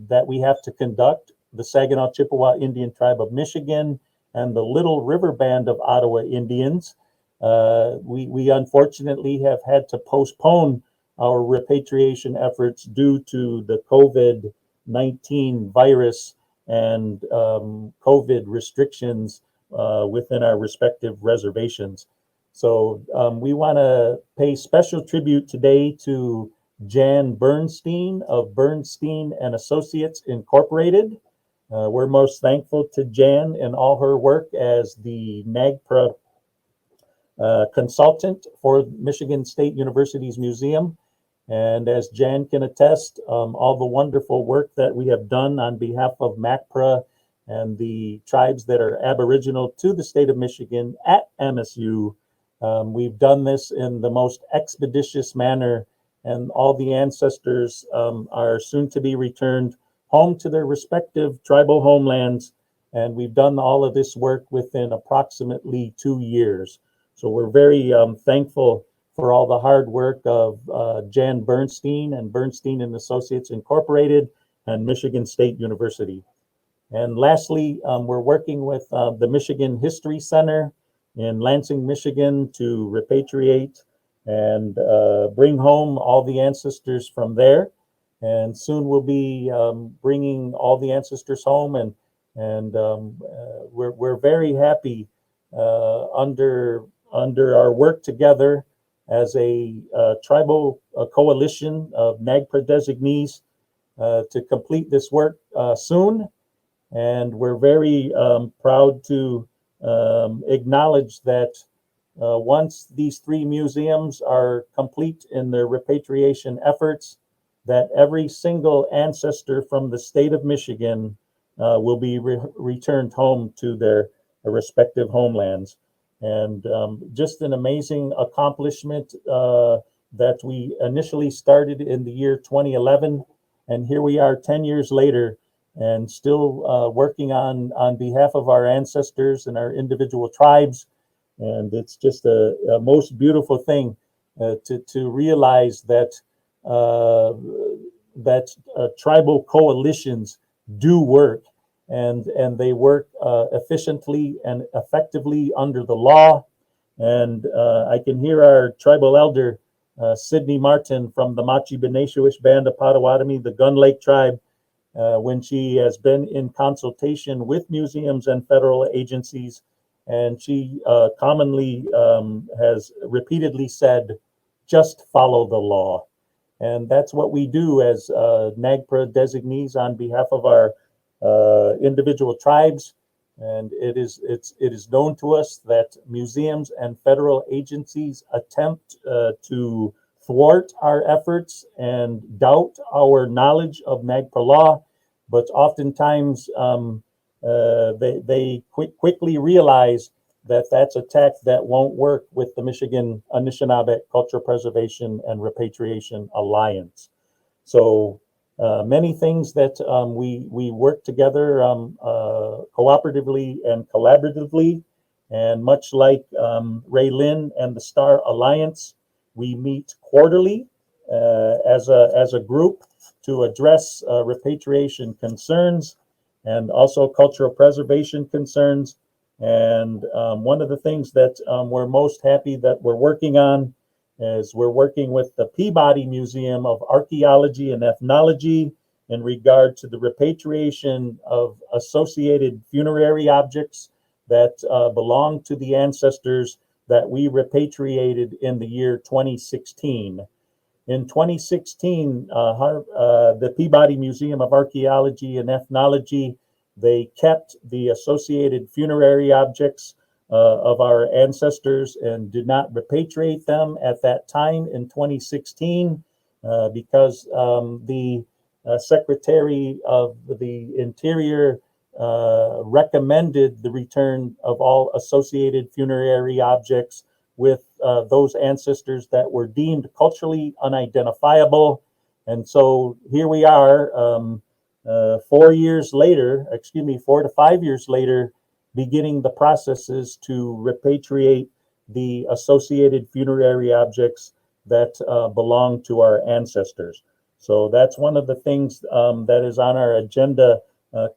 that we have to conduct. The Saginaw Chippewa Indian Tribe of Michigan and the Little River Band of Ottawa Indians. We unfortunately have had to postpone our repatriation efforts due to the COVID-19 virus and COVID restrictions within our respective reservations. So we want to pay special tribute today to Jan Bernstein of Bernstein and Associates Incorporated. We're most thankful to Jan and all her work as the NAGPRA consultant for Michigan State University's museum. And as Jan can attest, all the wonderful work that we have done on behalf of MACPRA and the tribes that are Aboriginal to the state of Michigan at MSU, we've done this in the most expeditious manner, and all the ancestors are soon to be returned home to their respective tribal homelands. And we've done all of this work within approximately 2 years. So we're very thankful for all the hard work of Jan Bernstein and Bernstein and Associates Incorporated and Michigan State University. And lastly, we're working with the Michigan History Center in Lansing, Michigan to repatriate and bring home all the ancestors from there. And soon we'll be bringing all the ancestors home, and we're very happy under our work together as a tribal coalition of NAGPRA designees to complete this work soon. And we're very proud to acknowledge that once these 3 museums are complete in their repatriation efforts, that every single ancestor from the state of Michigan will be returned home to their respective homelands. And just an amazing accomplishment that we initially started in the year 2011. And here we are 10 years later and still working on behalf of our ancestors and our individual tribes. And it's just a most beautiful thing to realize that tribal coalitions do work, and they work efficiently and effectively under the law. And I can hear our tribal elder, Sydney Martin from the Machi Beneshuish Band of Pottawatomi, the Gun Lake tribe, when she has been in consultation with museums and federal agencies. And she commonly has repeatedly said, just follow the law. And that's what we do as NAGPRA designees on behalf of our individual tribes. And it is known to us that museums and federal agencies attempt to thwart our efforts and doubt our knowledge of NAGPRA law, but oftentimes they quickly realize that that's a tack that won't work with the Michigan Anishinabe Cultural Preservation and Repatriation Alliance. So many things that we work together cooperatively and collaboratively, and much like RaeLynn and the Star Alliance, we meet quarterly as a group to address repatriation concerns and also cultural preservation concerns. And one of the things that we're most happy that we're working on is we're working with the Peabody Museum of Archaeology and Ethnology in regard to the repatriation of associated funerary objects that belong to the ancestors that we repatriated in the year 2016. In 2016, the Peabody Museum of Archaeology and Ethnology, they kept the associated funerary objects of our ancestors and did not repatriate them at that time in 2016 because the Secretary of the Interior recommended the return of all associated funerary objects with those ancestors that were deemed culturally unidentifiable. And so here we are 4 years later, 4 to 5 years later, beginning the processes to repatriate the associated funerary objects that belong to our ancestors. So that's one of the things that is on our agenda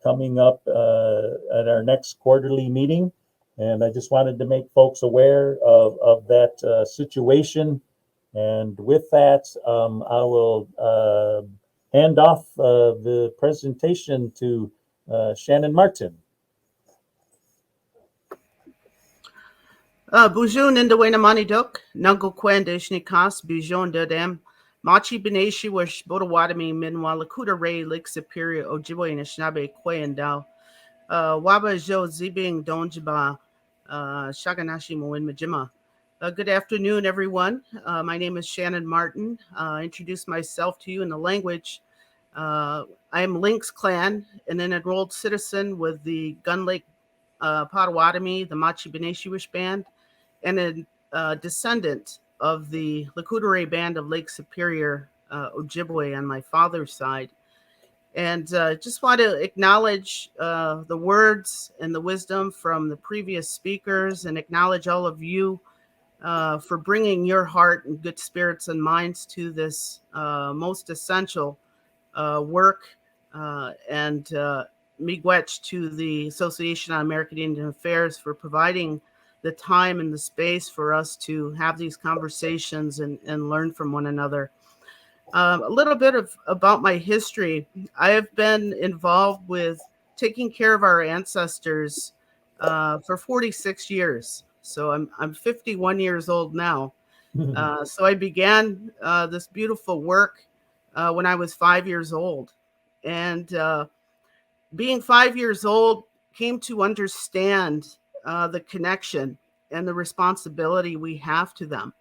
coming up at our next quarterly meeting. And I just wanted to make folks aware of that situation. And with that, I will hand off the presentation to Shannon Martin. Bujun in the Wainamani Duk, Nungle Quen de Shnikas, Bujon de Dem, Machi Beneshi was Pottawatomi, Minwa Lakuta Ray, Lake Superior, Ojibwe, and Anishinabe, Kwe and Dao. Waba Jo Ziibiwing Donjiba, Shaganashi Moin Majima. Good afternoon, everyone. My name is Shannon Martin. Introduce myself to you in the language. I am Lynx clan and an enrolled citizen with the Gun Lake Pottawatomi, the Machi Beneshiwish band, and a descendant of the Lakudere band of Lake Superior, Ojibwe on my father's side. And just want to acknowledge the words and the wisdom from the previous speakers and acknowledge all of you for bringing your heart and good spirits and minds to this most essential work, and miigwech to the Association on American Indian Affairs for providing the time and the space for us to have these conversations and learn from one another. A little bit about my history. I have been involved with taking care of our ancestors for 46 years. So I'm 51 years old now. So I began this beautiful work when I was 5 years old. And being 5 years old, came to understand the connection and the responsibility we have to them.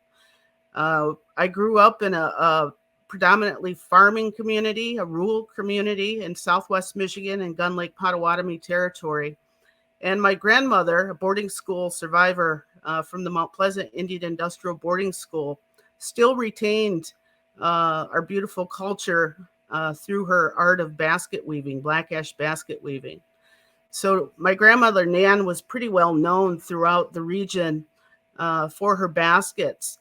I grew up in a predominantly farming community, a rural community in Southwest Michigan and Gun Lake Pottawatomi territory. And my grandmother, a boarding school survivor from the Mount Pleasant Indian Industrial Boarding School, still retained our beautiful culture through her art of basket weaving, black ash basket weaving. So my grandmother, Nan, was pretty well known throughout the region for her baskets.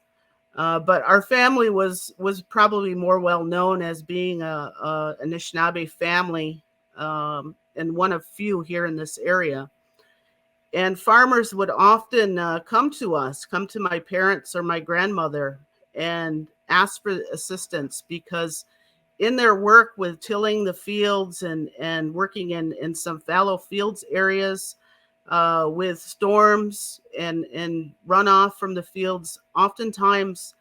But our family was probably more well known as being a Anishinaabe family, and one of few here in this area. And farmers would often come to my parents or my grandmother and ask for assistance, because in their work with tilling the fields and working in some fallow fields areas with storms and runoff from the fields, oftentimes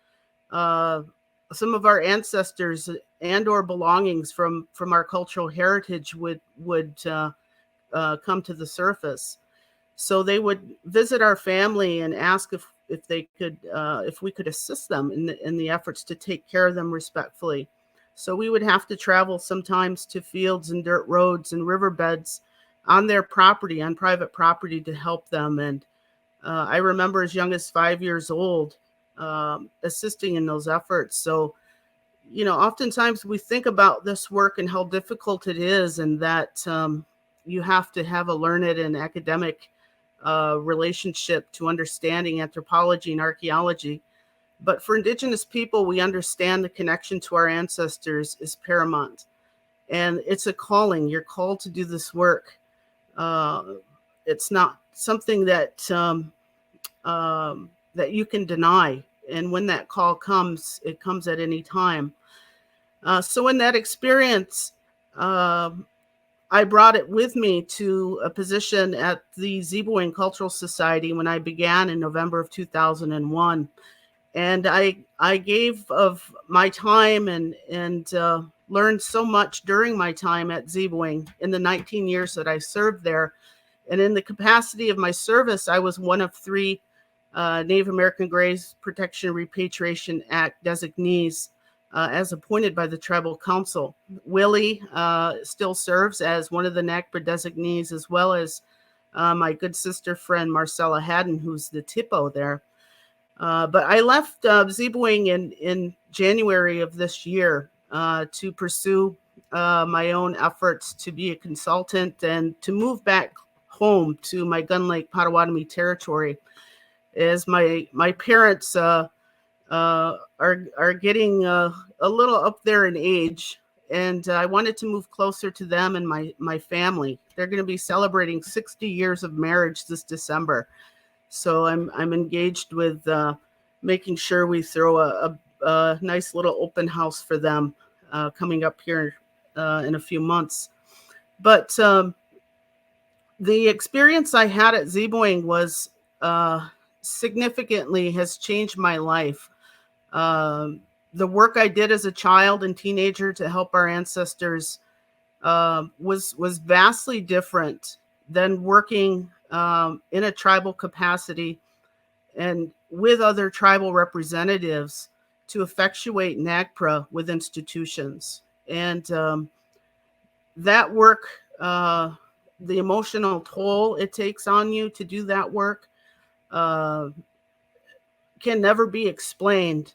some of our ancestors and or belongings from our cultural heritage would come to the surface. So they would visit our family and ask if they could if we could assist them in the efforts to take care of them respectfully. So we would have to travel sometimes to fields and dirt roads and riverbeds on their property, on private property, to help them. And I remember as young as 5 years old assisting in those efforts. So, oftentimes we think about this work and how difficult it is, and that you have to have a learned and academic relationship to understanding anthropology and archaeology. But for Indigenous people, we understand the connection to our ancestors is paramount. And it's a calling. You're called to do this work. It's not something that that you can deny. And when that call comes, it comes at any time. So in that experience, I brought it with me to a position at the Ziibiwing Cultural Society when I began in November of 2001. And I gave of my time and learned so much during my time at Ziibiwing in the 19 years that I served there. And in the capacity of my service, I was one of 3 Native American Graves Protection and Repatriation Act designees as appointed by the Tribal Council. Willie still serves as one of the NACPRA designees, as well as my good sister friend Marcella Haddon, who's the TIPO there. But I left Ziibiwing in January of this year to pursue my own efforts to be a consultant and to move back home to my Gun Lake Pottawatomi territory, as my parents are getting a little up there in age, and I wanted to move closer to them and my family. They're going to be celebrating 60 years of marriage this December, so I'm engaged with making sure we throw a nice little open house for them coming up here in a few months. But the experience I had at Ziibiwing was significantly has changed my life. The work I did as a child and teenager to help our ancestors was vastly different than working in a tribal capacity and with other tribal representatives to effectuate NAGPRA with institutions. And that work, the emotional toll it takes on you to do that work can never be explained.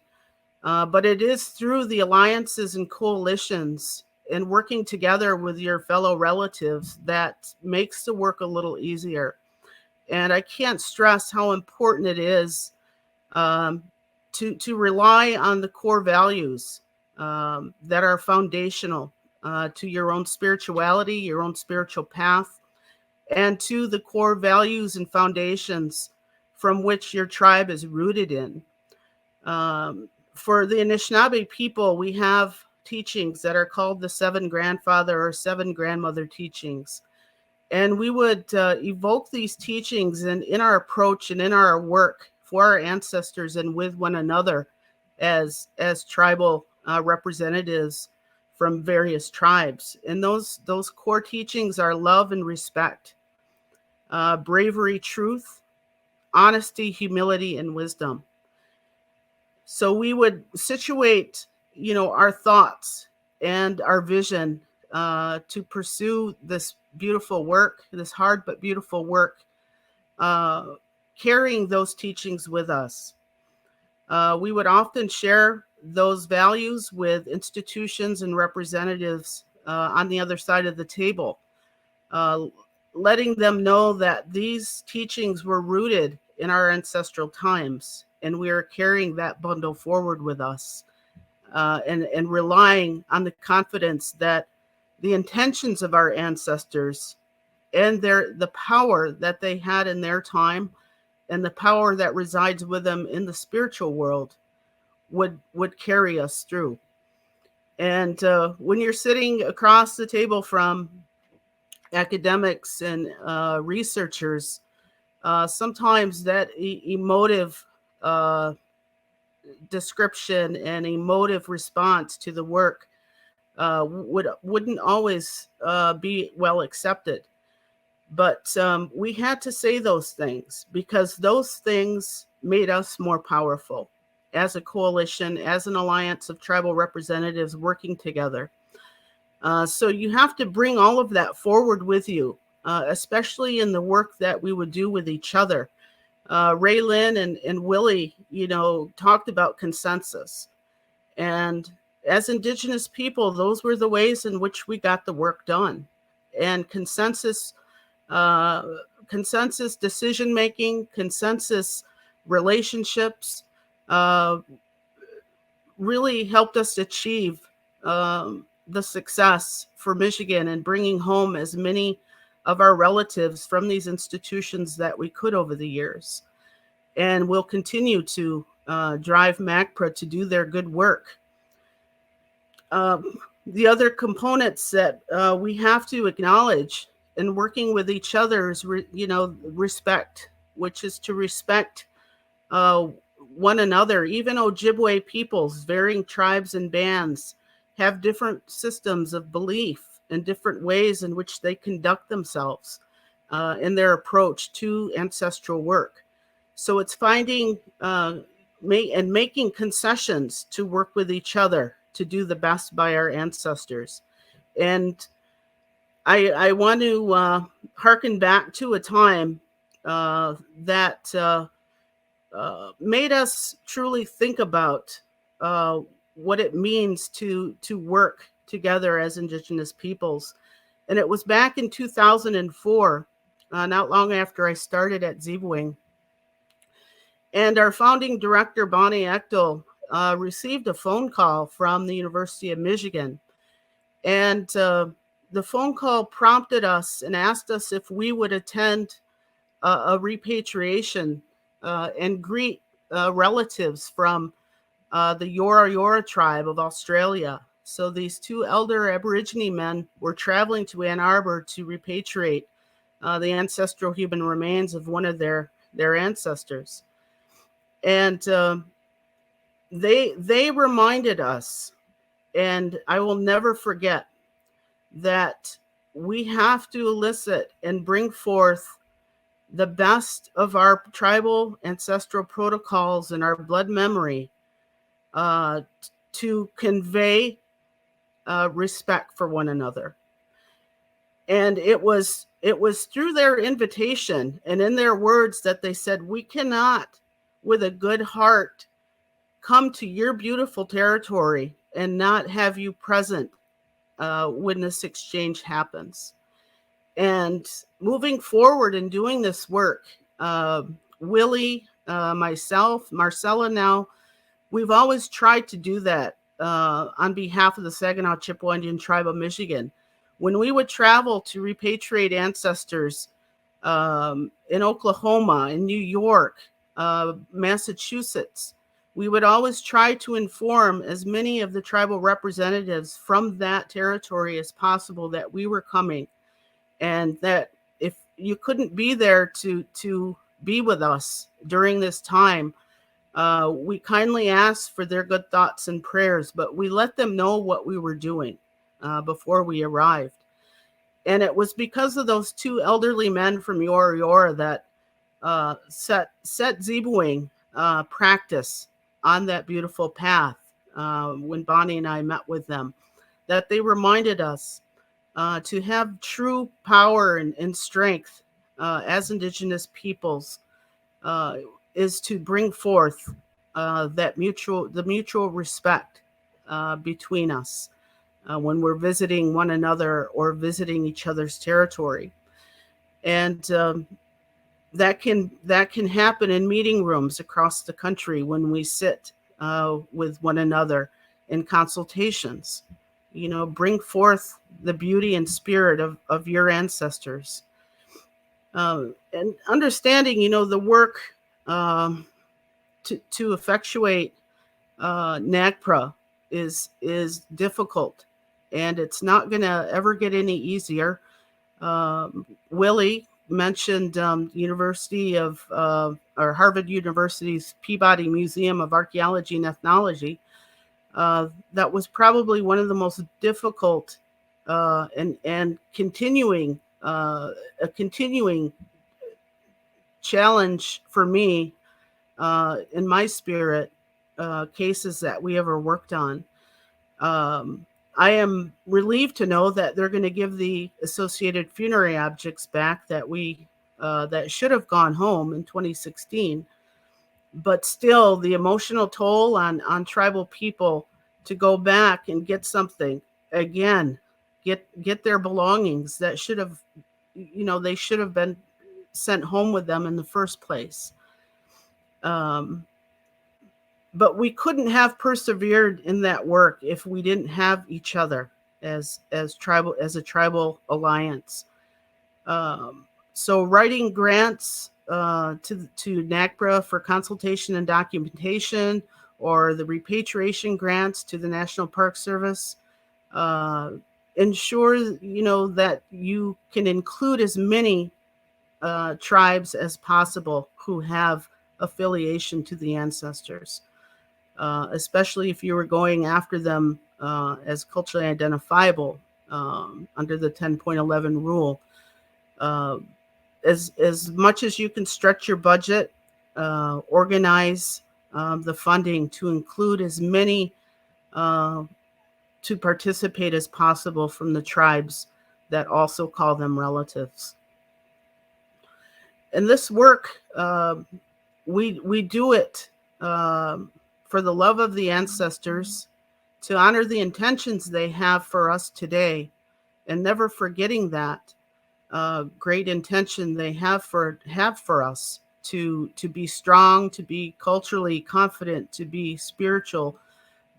But it is through the alliances and coalitions and working together with your fellow relatives that makes the work a little easier. And I can't stress how important it is to rely on the core values that are foundational to your own spirituality, your own spiritual path, and to the core values and foundations from which your tribe is rooted in. For the Anishinaabe people, we have teachings that are called the 7 grandfather or 7 grandmother teachings. And we would evoke these teachings in our approach and in our work for our ancestors and with one another as tribal representatives from various tribes. And those core teachings are love and respect, bravery, truth, honesty, humility, and wisdom. So we would situate, our thoughts and our vision to pursue this beautiful work, this hard but beautiful work, carrying those teachings with us. We would often share those values with institutions and representatives on the other side of the table, letting them know that these teachings were rooted in our ancestral times, and we are carrying that bundle forward with us, and relying on the confidence that the intentions of our ancestors and the power that they had in their time and the power that resides with them in the spiritual world would carry us through. And when you're sitting across the table from academics and researchers, sometimes that emotive description and emotive response to the work wouldn't always be well accepted. But we had to say those things because those things made us more powerful as a coalition, as an alliance of tribal representatives working together. So you have to bring all of that forward with you, especially in the work that we would do with each other. RaeLynn and Willie, talked about consensus. And as Indigenous people, those were the ways in which we got the work done. And consensus decision-making, consensus relationships really helped us achieve the success for Michigan and bringing home as many of our relatives from these institutions that we could over the years. And we'll continue to drive MAGPRA to do their good work. The other components that we have to acknowledge in working with each other is, respect, which is to respect one another. Even Ojibwe peoples, varying tribes and bands, have different systems of belief and different ways in which they conduct themselves in their approach to ancestral work. So it's finding and making concessions to work with each other to do the best by our ancestors. And I want to hearken back to a time that made us truly think about what it means to work together as Indigenous peoples. And it was back in 2004, not long after I started at Ziibiwing. And our founding director, Bonnie Echtel, received a phone call from the University of Michigan. And the phone call prompted us and asked us if we would attend a repatriation and greet relatives from the Yora Yora tribe of Australia. So these two elder Aborigine men were traveling to Ann Arbor to repatriate the ancestral human remains of one of their ancestors. And they reminded us, and I will never forget, that we have to elicit and bring forth the best of our tribal ancestral protocols and our blood memory to convey respect for one another. And it was through their invitation and in their words that they said, we cannot, with a good heart, come to your beautiful territory and not have you present when this exchange happens. And moving forward and doing this work, Willie, myself, Marcella now, we've always tried to do that on behalf of the Saginaw Chippewa Indian Tribe of Michigan. When we would travel to repatriate ancestors in Oklahoma, in New York, Massachusetts, we would always try to inform as many of the tribal representatives from that territory as possible that we were coming, and that if you couldn't be there to be with us during this time, we kindly asked for their good thoughts and prayers, but we let them know what we were doing before we arrived. And it was because of those two elderly men from Yora Yora that set Ziibiwing practice on that beautiful path when Bonnie and I met with them, that they reminded us to have true power and strength as Indigenous peoples is to bring forth the mutual respect between us when we're visiting one another or visiting each other's territory. And that can happen in meeting rooms across the country when we sit with one another in consultations. Bring forth the beauty and spirit of your ancestors. And understanding, the work to effectuate NAGPRA is difficult, and it's not going to ever get any easier. Willie mentioned University of or Harvard University's Peabody Museum of Archaeology and Ethnology. That was probably one of the most difficult and continuing a continuing challenge for me in my spirit cases that we ever worked on. I am relieved to know that they're going to give the associated funerary objects back that that should have gone home in 2016. But still, the emotional toll on tribal people to go back and get something again, get their belongings that should have, they should have been sent home with them in the first place. But we couldn't have persevered in that work if we didn't have each other as a tribal alliance. So writing grants to NAGPRA for consultation and documentation, or the repatriation grants to the National Park Service, ensure that you can include as many tribes as possible who have affiliation to the ancestors, especially if you were going after them as culturally identifiable under the 10.11 rule. As much as you can stretch your budget, organize the funding to include as many to participate as possible from the tribes that also call them relatives. And this work, we do it for the love of the ancestors to honor the intentions they have for us today, and never forgetting that great intention they have for us to be strong, to be culturally confident, to be spiritual,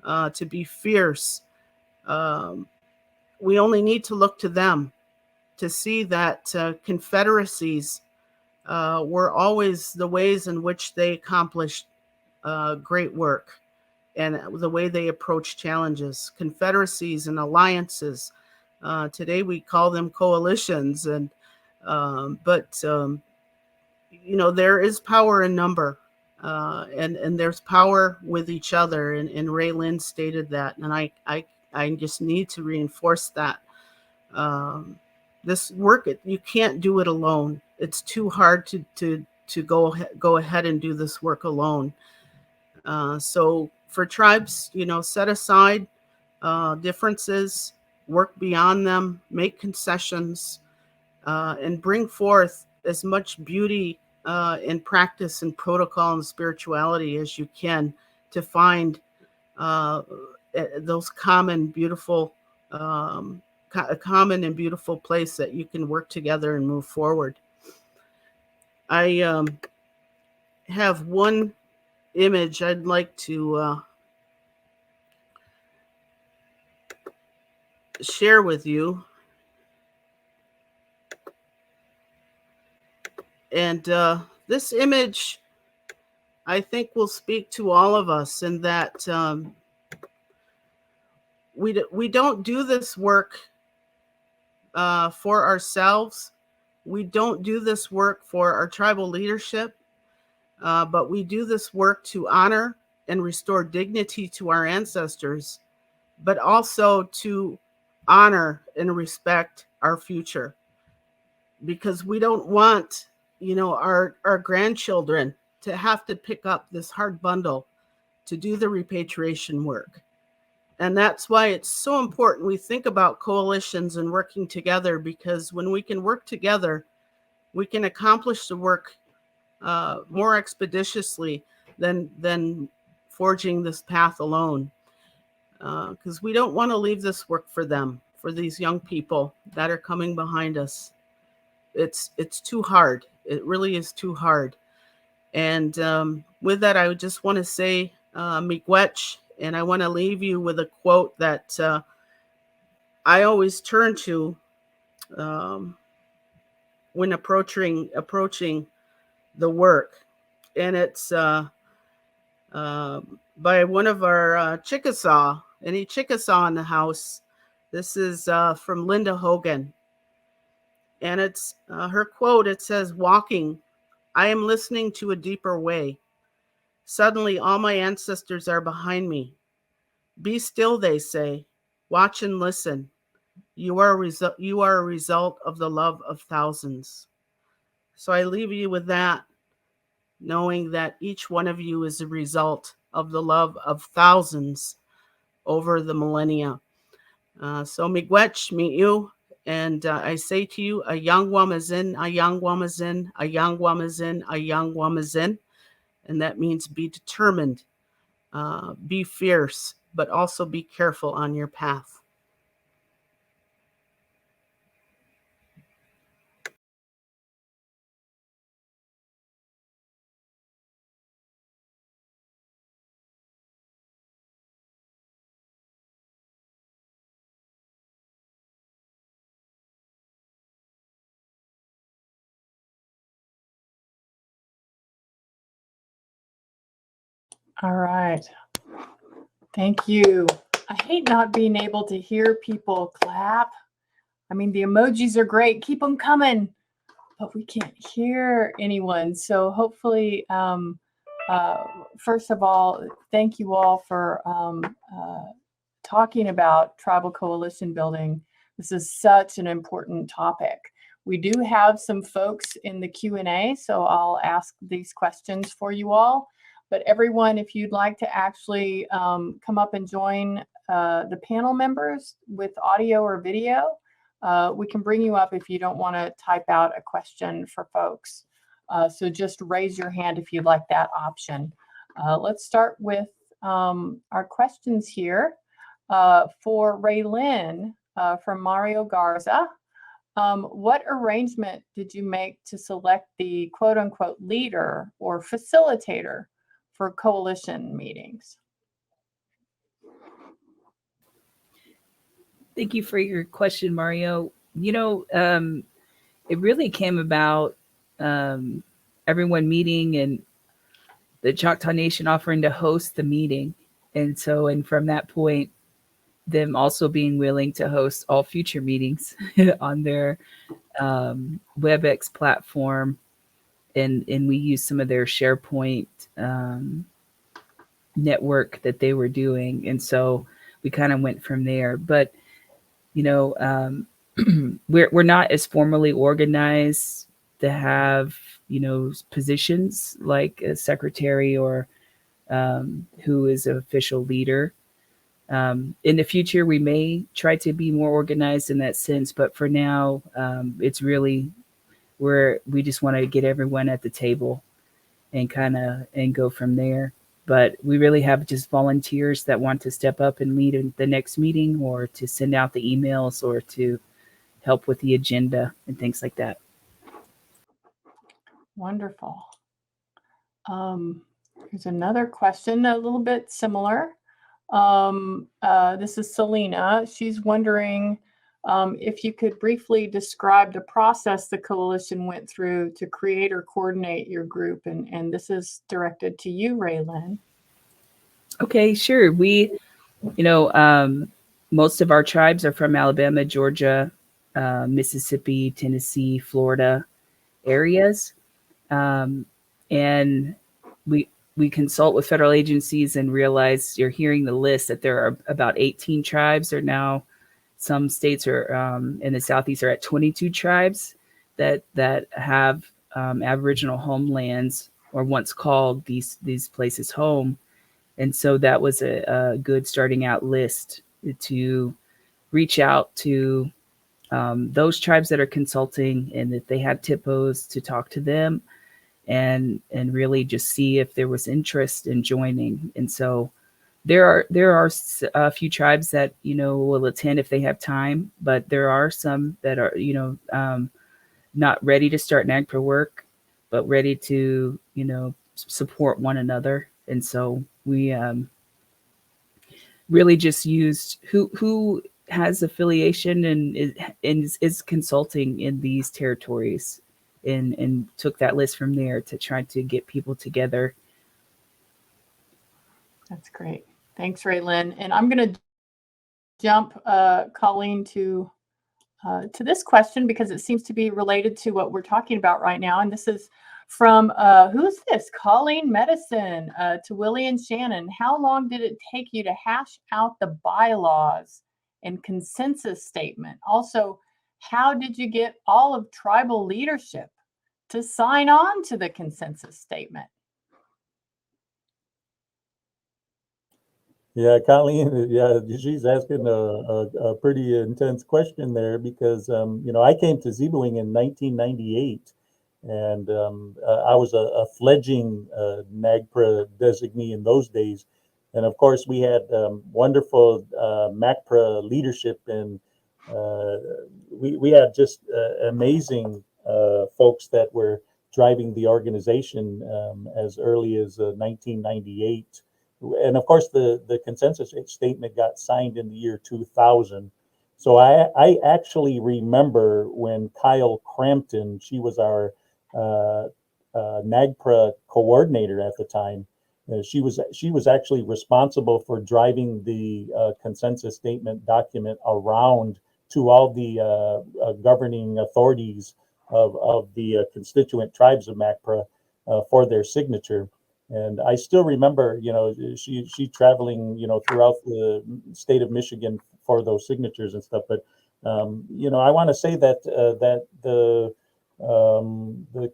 to be fierce. We only need to look to them to see that confederacies were always the ways in which they accomplished great work, and the way they approach challenges. Confederacies and alliances. Today we call them coalitions, and there is power in number, and there's power with each other. And RaeLynn stated that, and I just need to reinforce that. This work, you can't do it alone. It's too hard to go ahead and do this work alone. So for tribes, set aside differences, work beyond them, make concessions, and bring forth as much beauty in practice and protocol and spirituality as you can to find those common, beautiful, a common and beautiful place that you can work together and move forward. I have one image I'd like to share with you. And this image, I think, will speak to all of us in that we don't do this work for ourselves. We don't do this work for our tribal leadership, but we do this work to honor and restore dignity to our ancestors, but also to honor and respect our future. Because we don't want, our grandchildren to have to pick up this hard bundle to do the repatriation work. And that's why it's so important we think about coalitions and working together, because when we can work together, we can accomplish the work more expeditiously than forging this path alone. Because we don't want to leave this work for them, for these young people that are coming behind us. It's too hard. It really is too hard. And with that, I would just want to say miigwech, and I want to leave you with a quote that I always turn to when approaching the work. And it's by one of our Chickasaw, any Chickasaw in the house. This is from Linda Hogan. And it's her quote. It says, "Walking, I am listening to a deeper way. Suddenly, all my ancestors are behind me. Be still, they say. Watch and listen. You are a result of the love of thousands." So I leave you with that, knowing that each one of you is a result of the love of thousands over the millennia. So miigwech, meet you. And I say to you, a young wamazin, a young wamazin, a young wamazin, a young wamazin. And that means be determined, be fierce, but also be careful on your path. All right. Thank you. I hate not being able to hear people clap. I mean, the emojis are great. Keep them coming. But we can't hear anyone. So hopefully, first of all, thank you all for talking about tribal coalition building. This is such an important topic. We do have some folks in the Q&A, so I'll ask these questions for you all. But everyone, if you'd like to actually come up and join the panel members with audio or video, we can bring you up if you don't want to type out a question for folks. So just raise your hand if you'd like that option. Let's start with our questions here. for RaeLynn from Mario Garza, what arrangement did you make to select the quote unquote leader or facilitator for coalition meetings? Thank you for your question, Mario. It really came about everyone meeting and the Choctaw Nation offering to host the meeting. And from that point, them also being willing to host all future meetings on their WebEx platform. And we used some of their SharePoint network that they were doing. And so we kind of went from there. But, we're not as formally organized to have, positions like a secretary or who is an official leader. In the future, we may try to be more organized in that sense, but for now, it's really where we just want to get everyone at the table and go from there. But we really have just volunteers that want to step up and lead in the next meeting, or to send out the emails, or to help with the agenda and things like that. Wonderful. Here's another question, a little bit similar. This is Selena. She's wondering if you could briefly describe the process the coalition went through to create or coordinate your group. And this is directed to you, RaeLynn. Okay, sure. We, most of our tribes are from Alabama, Georgia, Mississippi, Tennessee, Florida areas. And we consult with federal agencies and realize, you're hearing the list, that there are about 18 tribes, or now some states are in the Southeast are at 22 tribes that have Aboriginal homelands, or once called these places home. And so that was a good starting out list to reach out to those tribes that are consulting, and if they had TIPOs, to talk to them and really just see if there was interest in joining. And so there are a few tribes that, will attend if they have time, but there are some that are, not ready to start NAGPRA work, but ready to, support one another. And so we really just used who has affiliation and is consulting in these territories, and took that list from there to try to get people together. That's great. Thanks, RaeLynn. And I'm going to jump, Colleen, to this question, because it seems to be related to what we're talking about right now. And this is from, who's this? Colleen Medicine, to Willie and Shannon. How long did it take you to hash out the bylaws and consensus statement? Also, how did you get all of tribal leadership to sign on to the consensus statement? Yeah, Colleen, yeah, she's asking a pretty intense question there, because, I came to Ziibiwing in 1998, and I was a fledgling NAGPRA designee in those days. And of course, we had wonderful MACPRA leadership, and we had just amazing folks that were driving the organization as early as 1998. And of course, the consensus statement got signed in the year 2000. So I actually remember when Kyle Crampton, she was our NAGPRA coordinator at the time. She was actually responsible for driving the consensus statement document around to all the governing authorities of the constituent tribes of MACPRA for their signature. And I still remember, she traveling, throughout the state of Michigan for those signatures and stuff. But, I want to say that the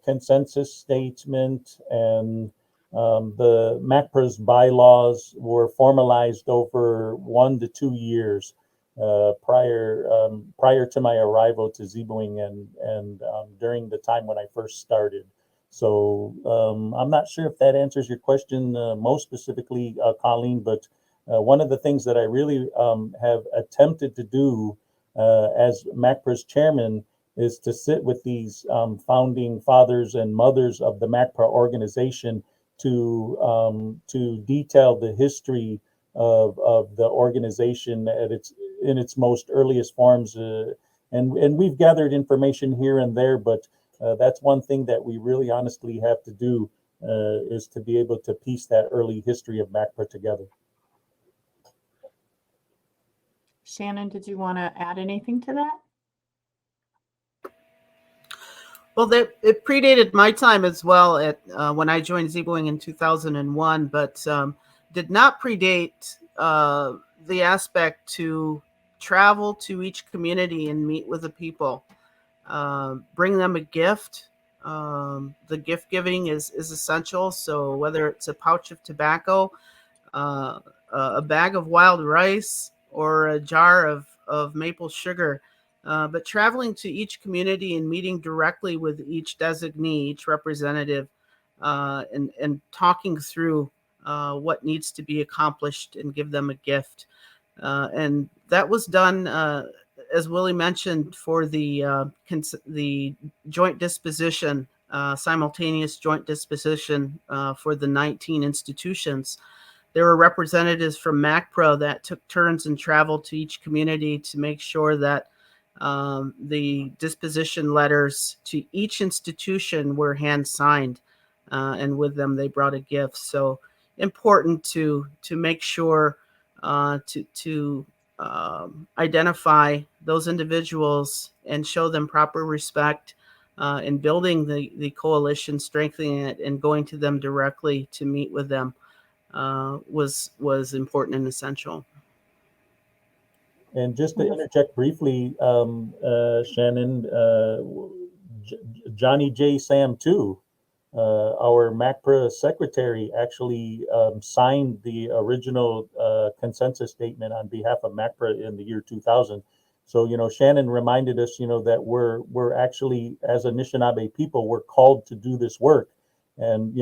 consensus statement and the MACPRA's bylaws were formalized over 1 to 2 years prior to my arrival to Ziibiwing and during the time when I first started. So I'm not sure if that answers your question most specifically, Colleen, but one of the things that I really have attempted to do as MACPRA's chairman is to sit with these founding fathers and mothers of the MACPRA organization to detail the history of the organization at in its most earliest forms. And we've gathered information here and there, but that's one thing that we really honestly have to do is to be able to piece that early history of MACPRA together. Shannon, did you want to add anything to that? Well, it predated my time as well at when I joined Ziibiwing in 2001, but did not predate the aspect to travel to each community and meet with the people, bring them a gift. The gift giving is essential. So whether it's a pouch of tobacco, a bag of wild rice, or a jar of maple sugar, but traveling to each community and meeting directly with each designee, each representative, and talking through what needs to be accomplished and give them a gift. And that was done, as Willie mentioned, for the joint disposition, simultaneous joint disposition for the 19 institutions. There were representatives from MACPRA that took turns and traveled to each community to make sure that the disposition letters to each institution were hand signed, and with them they brought a gift. So important to make sure to identify those individuals and show them proper respect in building the coalition, strengthening it, and going to them directly to meet with them was important and essential. And just to interject briefly, Shannon, Johnny J. Sam too, our MACPRA secretary, actually signed the original consensus statement on behalf of MACPRA in the year 2000. So, Shannon reminded us, that we're actually, as Anishinaabe people, we're called to do this work. And,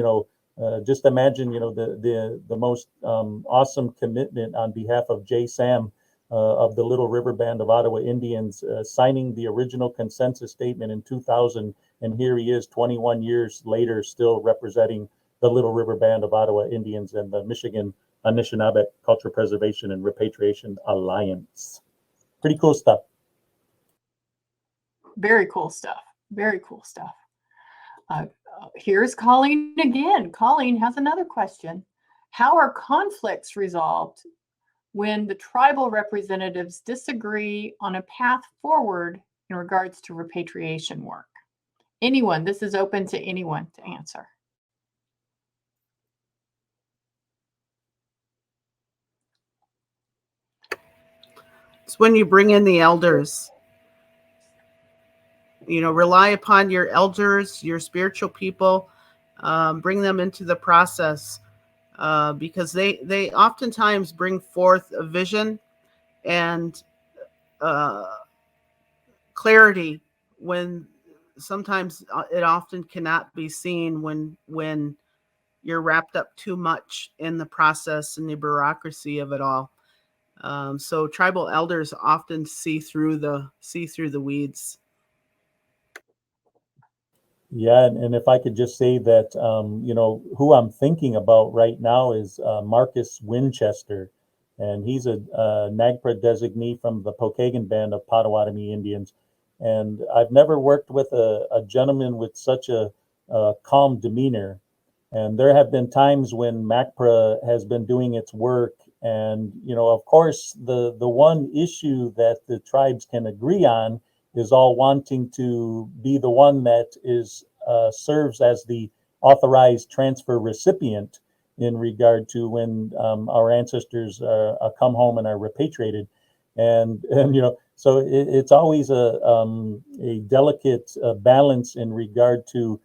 just imagine, the most awesome commitment on behalf of J. Sam of the Little River Band of Ottawa Indians, signing the original consensus statement in 2000. And here he is 21 years later, still representing the Little River Band of Ottawa Indians and the Michigan Anishinaabe Culture Preservation and Repatriation Alliance. Pretty cool stuff. Very cool stuff. Very cool stuff. Here's Colleen again. Colleen has another question. How are conflicts resolved when the tribal representatives disagree on a path forward in regards to repatriation work? Anyone, this is open to anyone to answer. It's when you bring in the elders. Rely upon your elders, your spiritual people, bring them into the process, because they oftentimes bring forth a vision and clarity when sometimes it often cannot be seen when you're wrapped up too much in the process and the bureaucracy of it all. So tribal elders often see through the weeds. Yeah, and if I could just say that, who I'm thinking about right now is Marcus Winchester, and he's a NAGPRA designee from the Pokagon Band of Pottawatomi Indians. And I've never worked with a gentleman with such a calm demeanor. And there have been times when MACPRA has been doing its work, and of course, the one issue that the tribes can agree on is all wanting to be the one that is serves as the authorized transfer recipient in regard to when our ancestors come home and are repatriated, and so it's always a delicate balance in regard to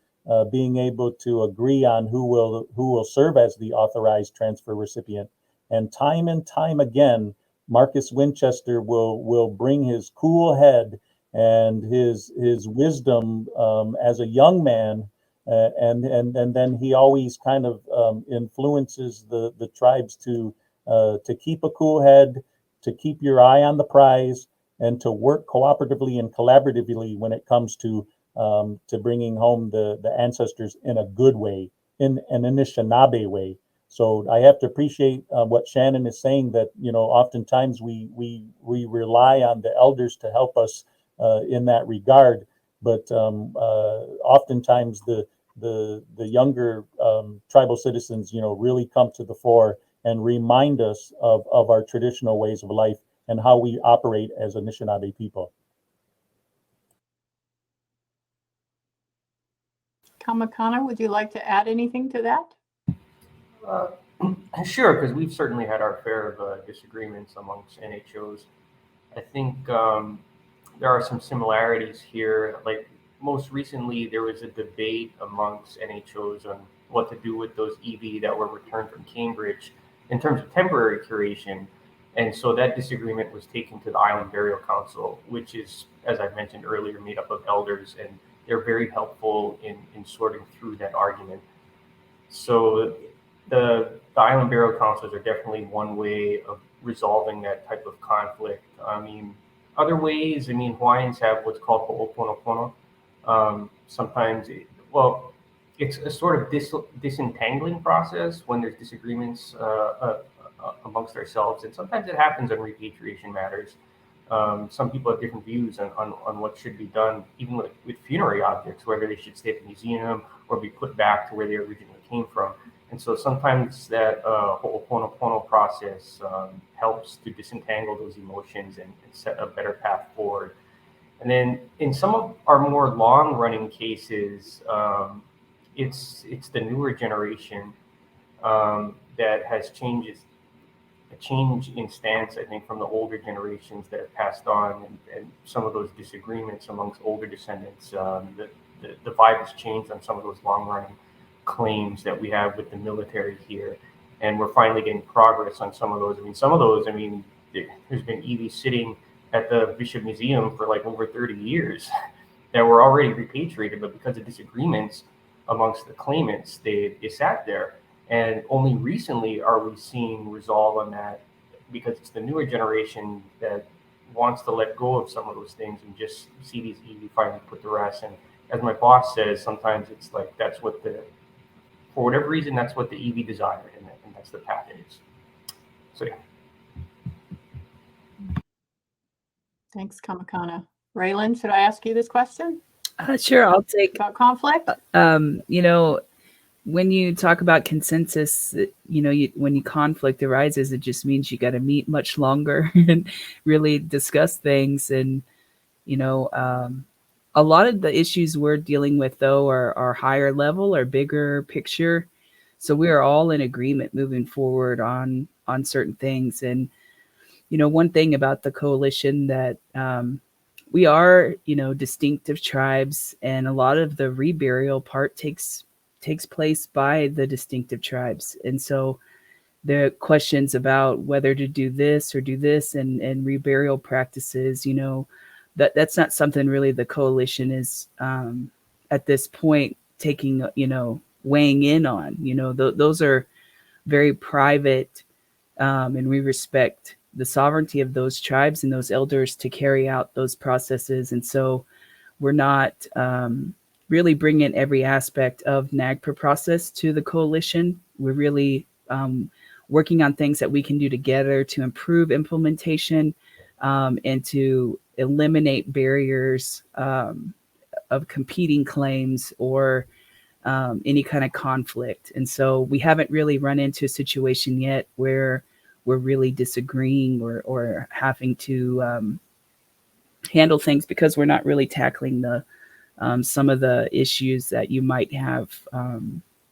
being able to agree on who will serve as the authorized transfer recipient. And time again, Marcus Winchester will bring his cool head and his wisdom as a young man, and then he always kind of influences the tribes to to keep a cool head, to keep your eye on the prize, and to work cooperatively and collaboratively when it comes to bringing home the ancestors in a good way, in an Anishinaabe way. So I have to appreciate what Shannon is saying, that, you know, oftentimes we rely on the elders to help us in that regard, but oftentimes the younger tribal citizens, you know, really come to the fore and remind us of our traditional ways of life and how we operate as Anishinaabe people. Kamakana, would you like to add anything to that? Sure, because we've certainly had our share of disagreements amongst NHOs. I think there are some similarities here. Like most recently, there was a debate amongst NHOs on what to do with those EV that were returned from Cambridge in terms of temporary curation. And so that disagreement was taken to the Island Burial Council, which is, as I mentioned earlier, made up of elders, and they're very helpful in sorting through that argument. So the Island Burial Councils are definitely one way of resolving that type of conflict. I mean, other ways, I mean, Hawaiians have what's called ho'oponopono. Sometimes, it's a sort of disentangling process when there's disagreements amongst ourselves, and sometimes it happens on repatriation matters. Some people have different views on what should be done, even with funerary objects, whether they should stay at the museum or be put back to where they originally came from. And so sometimes that ho'oponopono process helps to disentangle those emotions and set a better path forward. And then in some of our more long-running cases, it's the newer generation that has a change in stance, I think, from the older generations that have passed on, and some of those disagreements amongst older descendants. The vibe has changed on some of those long-running claims that we have with the military here, and we're finally getting progress on some of those. I mean, some of those, I mean, there's been EV sitting at the Bishop Museum for like over 30 years that were already repatriated, but because of disagreements amongst the claimants, they sat there. And only recently are we seeing resolve on that, because it's the newer generation that wants to let go of some of those things and just see these EV finally put to rest. And as my boss says, sometimes it's like that's what for whatever reason, that's what the EV desired, and that's the path it is. So yeah. Thanks, Kamakana. RaeLynn, should I ask you this question? Sure, I'll take. About conflict? You know, when you talk about consensus, you know, when you conflict arises, it just means you got to meet much longer and really discuss things. And, you know, a lot of the issues we're dealing with, though, are higher level or bigger picture. So we are all in agreement moving forward on certain things. And, you know, one thing about the coalition that we are, you know, distinctive tribes, and a lot of the reburial part takes place by the distinctive tribes. And so the questions about whether to do this or do this and reburial practices, you know, that's not something really the coalition is at this point taking, you know, weighing in on. You know, those are very private, and we respect the sovereignty of those tribes and those elders to carry out those processes. And so we're not really bringing every aspect of NAGPRA process to the coalition. We're really working on things that we can do together to improve implementation and to eliminate barriers of competing claims or any kind of conflict. And so we haven't really run into a situation yet where we're really disagreeing or having to handle things because we're not really tackling the some of the issues that you might have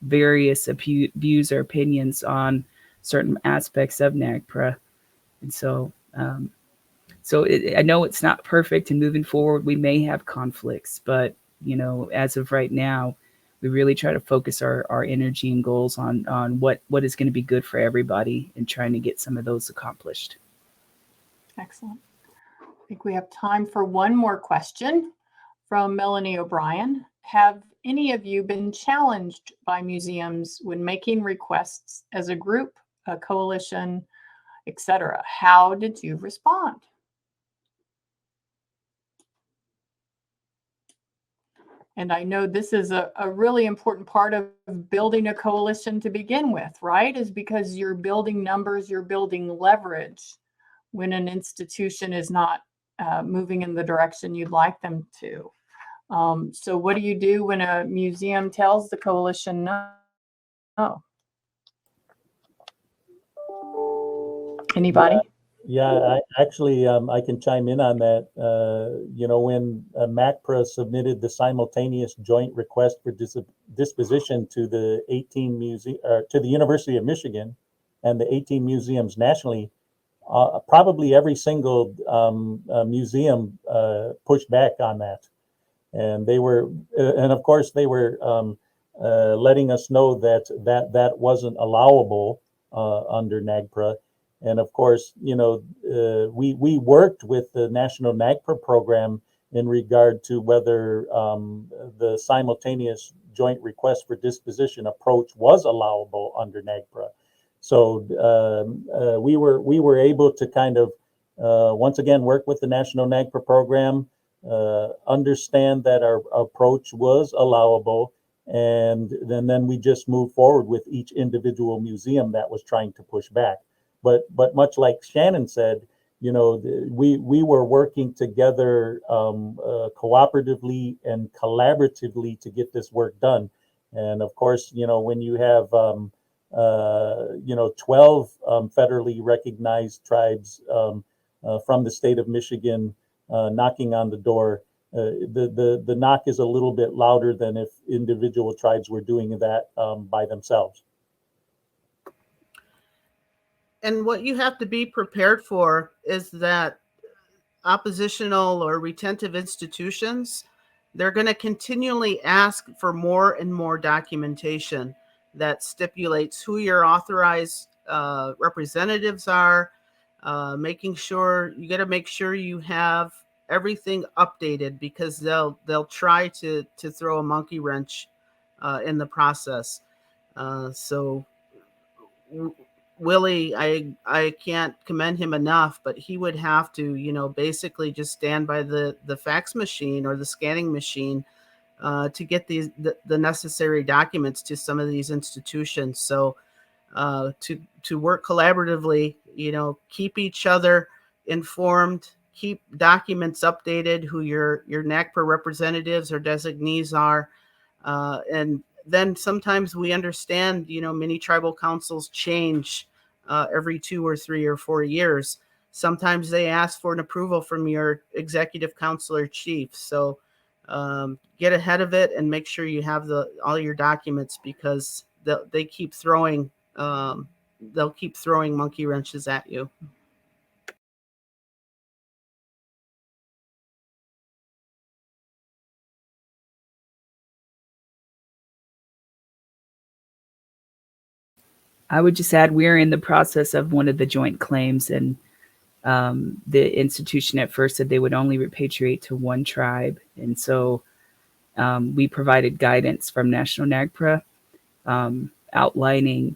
various views or opinions on certain aspects of NAGPRA. And so I know it's not perfect, and moving forward, we may have conflicts, but, you know, as of right now, we really try to focus our energy and goals on what is going to be good for everybody and trying to get some of those accomplished. Excellent. I think we have time for one more question from Melanie O'Brien. Have any of you been challenged by museums when making requests as a group, a coalition, etc. How did you respond? And I know this is a really important part of building a coalition to begin with, right? Is because you're building numbers, you're building leverage when an institution is not moving in the direction you'd like them to. So what do you do when a museum tells the coalition no? Anybody? Yeah, I can chime in on that. When MACPRA submitted the simultaneous joint request for disposition to the 18 to the University of Michigan and the 18 museums nationally, probably every single museum pushed back on that, and they were, and of course they were letting us know that wasn't allowable under NAGPRA. And of course, we worked with the National NAGPRA program in regard to whether the simultaneous joint request for disposition approach was allowable under NAGPRA. So we were able to kind of once again work with the National NAGPRA program, understand that our approach was allowable, and then we just moved forward with each individual museum that was trying to push back. But much like Shannon said, we were working together cooperatively and collaboratively to get this work done. And of course, when you have 12 federally recognized tribes from the state of Michigan knocking on the door, the knock is a little bit louder than if individual tribes were doing that by themselves. And what you have to be prepared for is that oppositional or retentive institutions, they're going to continually ask for more and more documentation that stipulates who your authorized representatives are, making sure you got to make sure you have everything updated, because they'll try to throw a monkey wrench in the process. So Willie, I can't commend him enough, but he would have to, basically just stand by the fax machine or the scanning machine to get the necessary documents to some of these institutions. So to work collaboratively, keep each other informed, keep documents updated, who your NAGPRA representatives or designees are, and then sometimes we understand, many tribal councils change every 2 or 3 or 4 years. Sometimes they ask for an approval from your executive council or chief. So get ahead of it and make sure you have all your documents, because they keep throwing monkey wrenches at you. I would just add, we're in the process of one of the joint claims, and the institution at first said they would only repatriate to one tribe. And so we provided guidance from National NAGPRA outlining,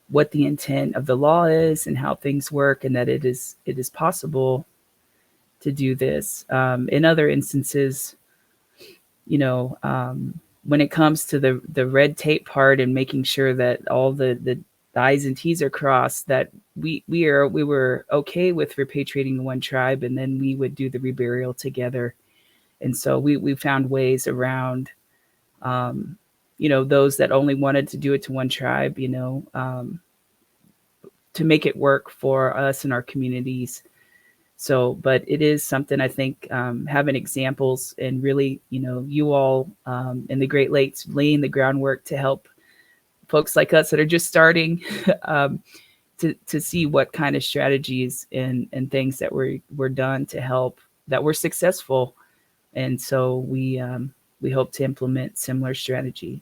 what the intent of the law is and how things work, and that it is possible to do this. In other instances, when it comes to the red tape part and making sure that all the I's and T's are crossed, that we were okay with repatriating to one tribe, and then we would do the reburial together. And so we found ways around, those that only wanted to do it to one tribe, to make it work for us and our communities. So, but it is something, I think, having examples and really, you all in the Great Lakes laying the groundwork to help folks like us that are just starting to see what kind of strategies and things that were done to help, that were successful. And so we hope to implement similar strategy.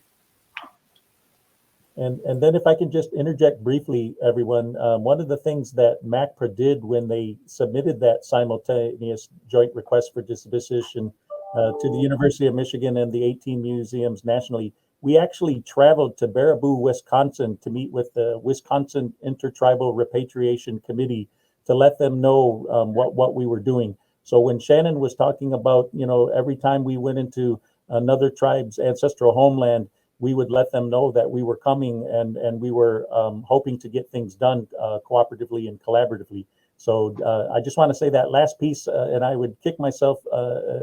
And then if I can just interject briefly, everyone, one of the things that MACPRA did when they submitted that simultaneous joint request for disposition to the University of Michigan and the 18 museums nationally, we actually traveled to Baraboo, Wisconsin to meet with the Wisconsin Intertribal Repatriation Committee to let them know what we were doing. So when Shannon was talking about, every time we went into another tribe's ancestral homeland, we would let them know that we were coming and we were hoping to get things done cooperatively and collaboratively. So I just want to say that last piece, and I would kick myself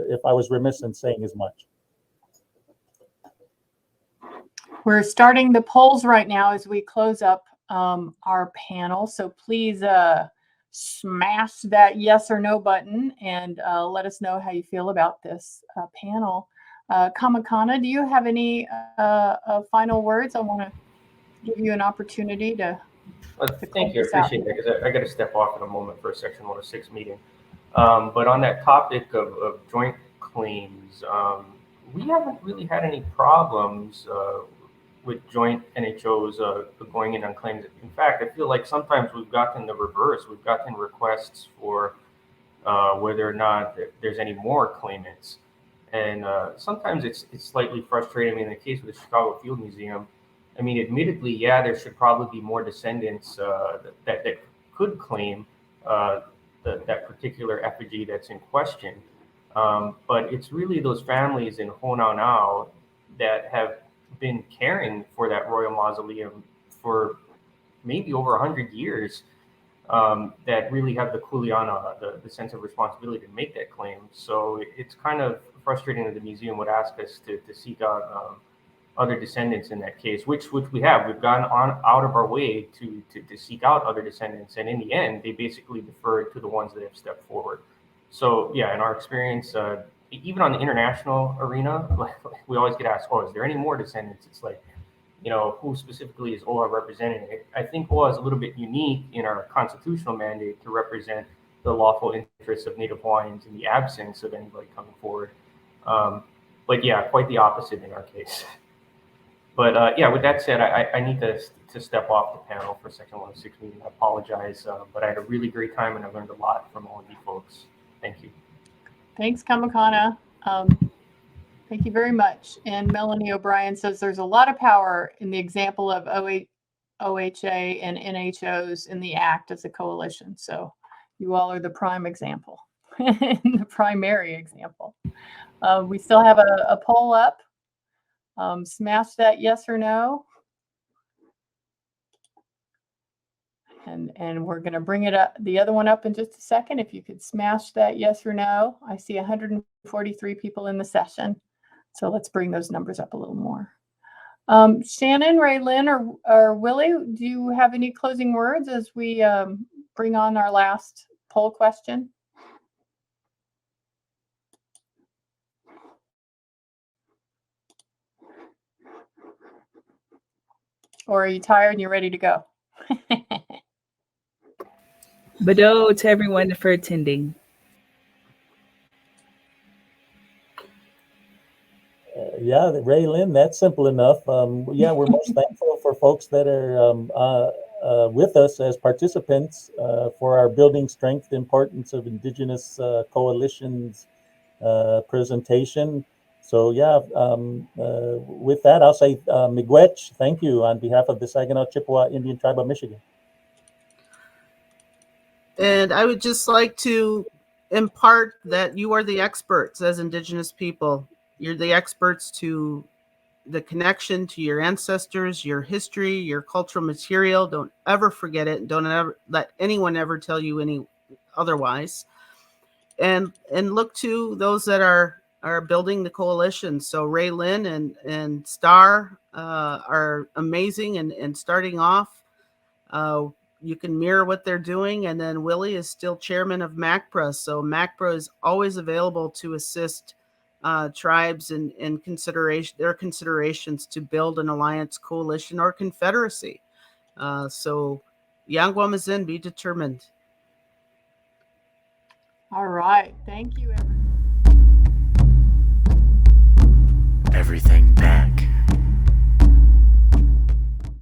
if I was remiss in saying as much. We're starting the polls right now as we close up our panel. So please smash that yes or no button and let us know how you feel about this panel. Kamakana, do you have any final words? I want to give you an opportunity to thank you. I appreciate that because I got to step off in a moment for a Section 106 meeting. But on that topic of joint claims, we haven't really had any problems with joint NHOs going in on claims. In fact, I feel like sometimes we've gotten the reverse. We've gotten requests for whether or not there's any more claimants. And sometimes it's slightly frustrating. I mean, in the case of the Chicago Field Museum, I mean, admittedly, yeah, there should probably be more descendants that could claim that particular effigy that's in question. But it's really those families in Honaunau that have been caring for that royal mausoleum for maybe over 100 years that really have the kuleana, the sense of responsibility to make that claim. So it's kind of frustrating that the museum would ask us to seek out other descendants in that case, which we have. We've gone out of our way to seek out other descendants, and in the end, they basically deferred to the ones that have stepped forward. So yeah, in our experience, even on the international arena, like we always get asked, "Oh, is there any more descendants?" It's like, who specifically is OA representing? I think OA is a little bit unique in our constitutional mandate to represent the lawful interests of Native Hawaiians in the absence of anybody coming forward. But yeah, quite the opposite in our case. But yeah, with that said, I need to step off the panel for Section 106 meeting. I apologize, but I had a really great time and I learned a lot from all of you folks. Thank you. Thanks, Kamakana. Thank you very much. And Melanie O'Brien says there's a lot of power in the example of OHA and NHOs in the act as a coalition. So you all are the prime example, the primary example. We still have a poll up. Smash that yes or no. And we're going to bring it up, the other one up in just a second. If you could smash that yes or no. I see 143 people in the session. So let's bring those numbers up a little more. Shannon, RaeLynn, or Willie, do you have any closing words as we bring on our last poll question? Or are you tired and you're ready to go? Bado to everyone for attending. Yeah, RaeLynn, that's simple enough. Yeah, we're most thankful for folks that are with us as participants for our Building Strength, Importance of Indigenous Coalitions presentation. So yeah, with that, I'll say miigwech, thank you on behalf of the Saginaw Chippewa Indian Tribe of Michigan. And I would just like to impart that you are the experts as Indigenous people. You're the experts to the connection to your ancestors, your history, your cultural material. Don't ever forget it. Don't ever let anyone ever tell you any otherwise. And look to those that are building the coalition. So RaeLynn and Star are amazing and starting off. You can mirror what they're doing. And then Willie is still chairman of MACPRA. So MACPRA is always available to assist tribes in their considerations to build an alliance, coalition, or confederacy. So Yangwamazin, be determined. All right. Thank you, everyone. Everything back.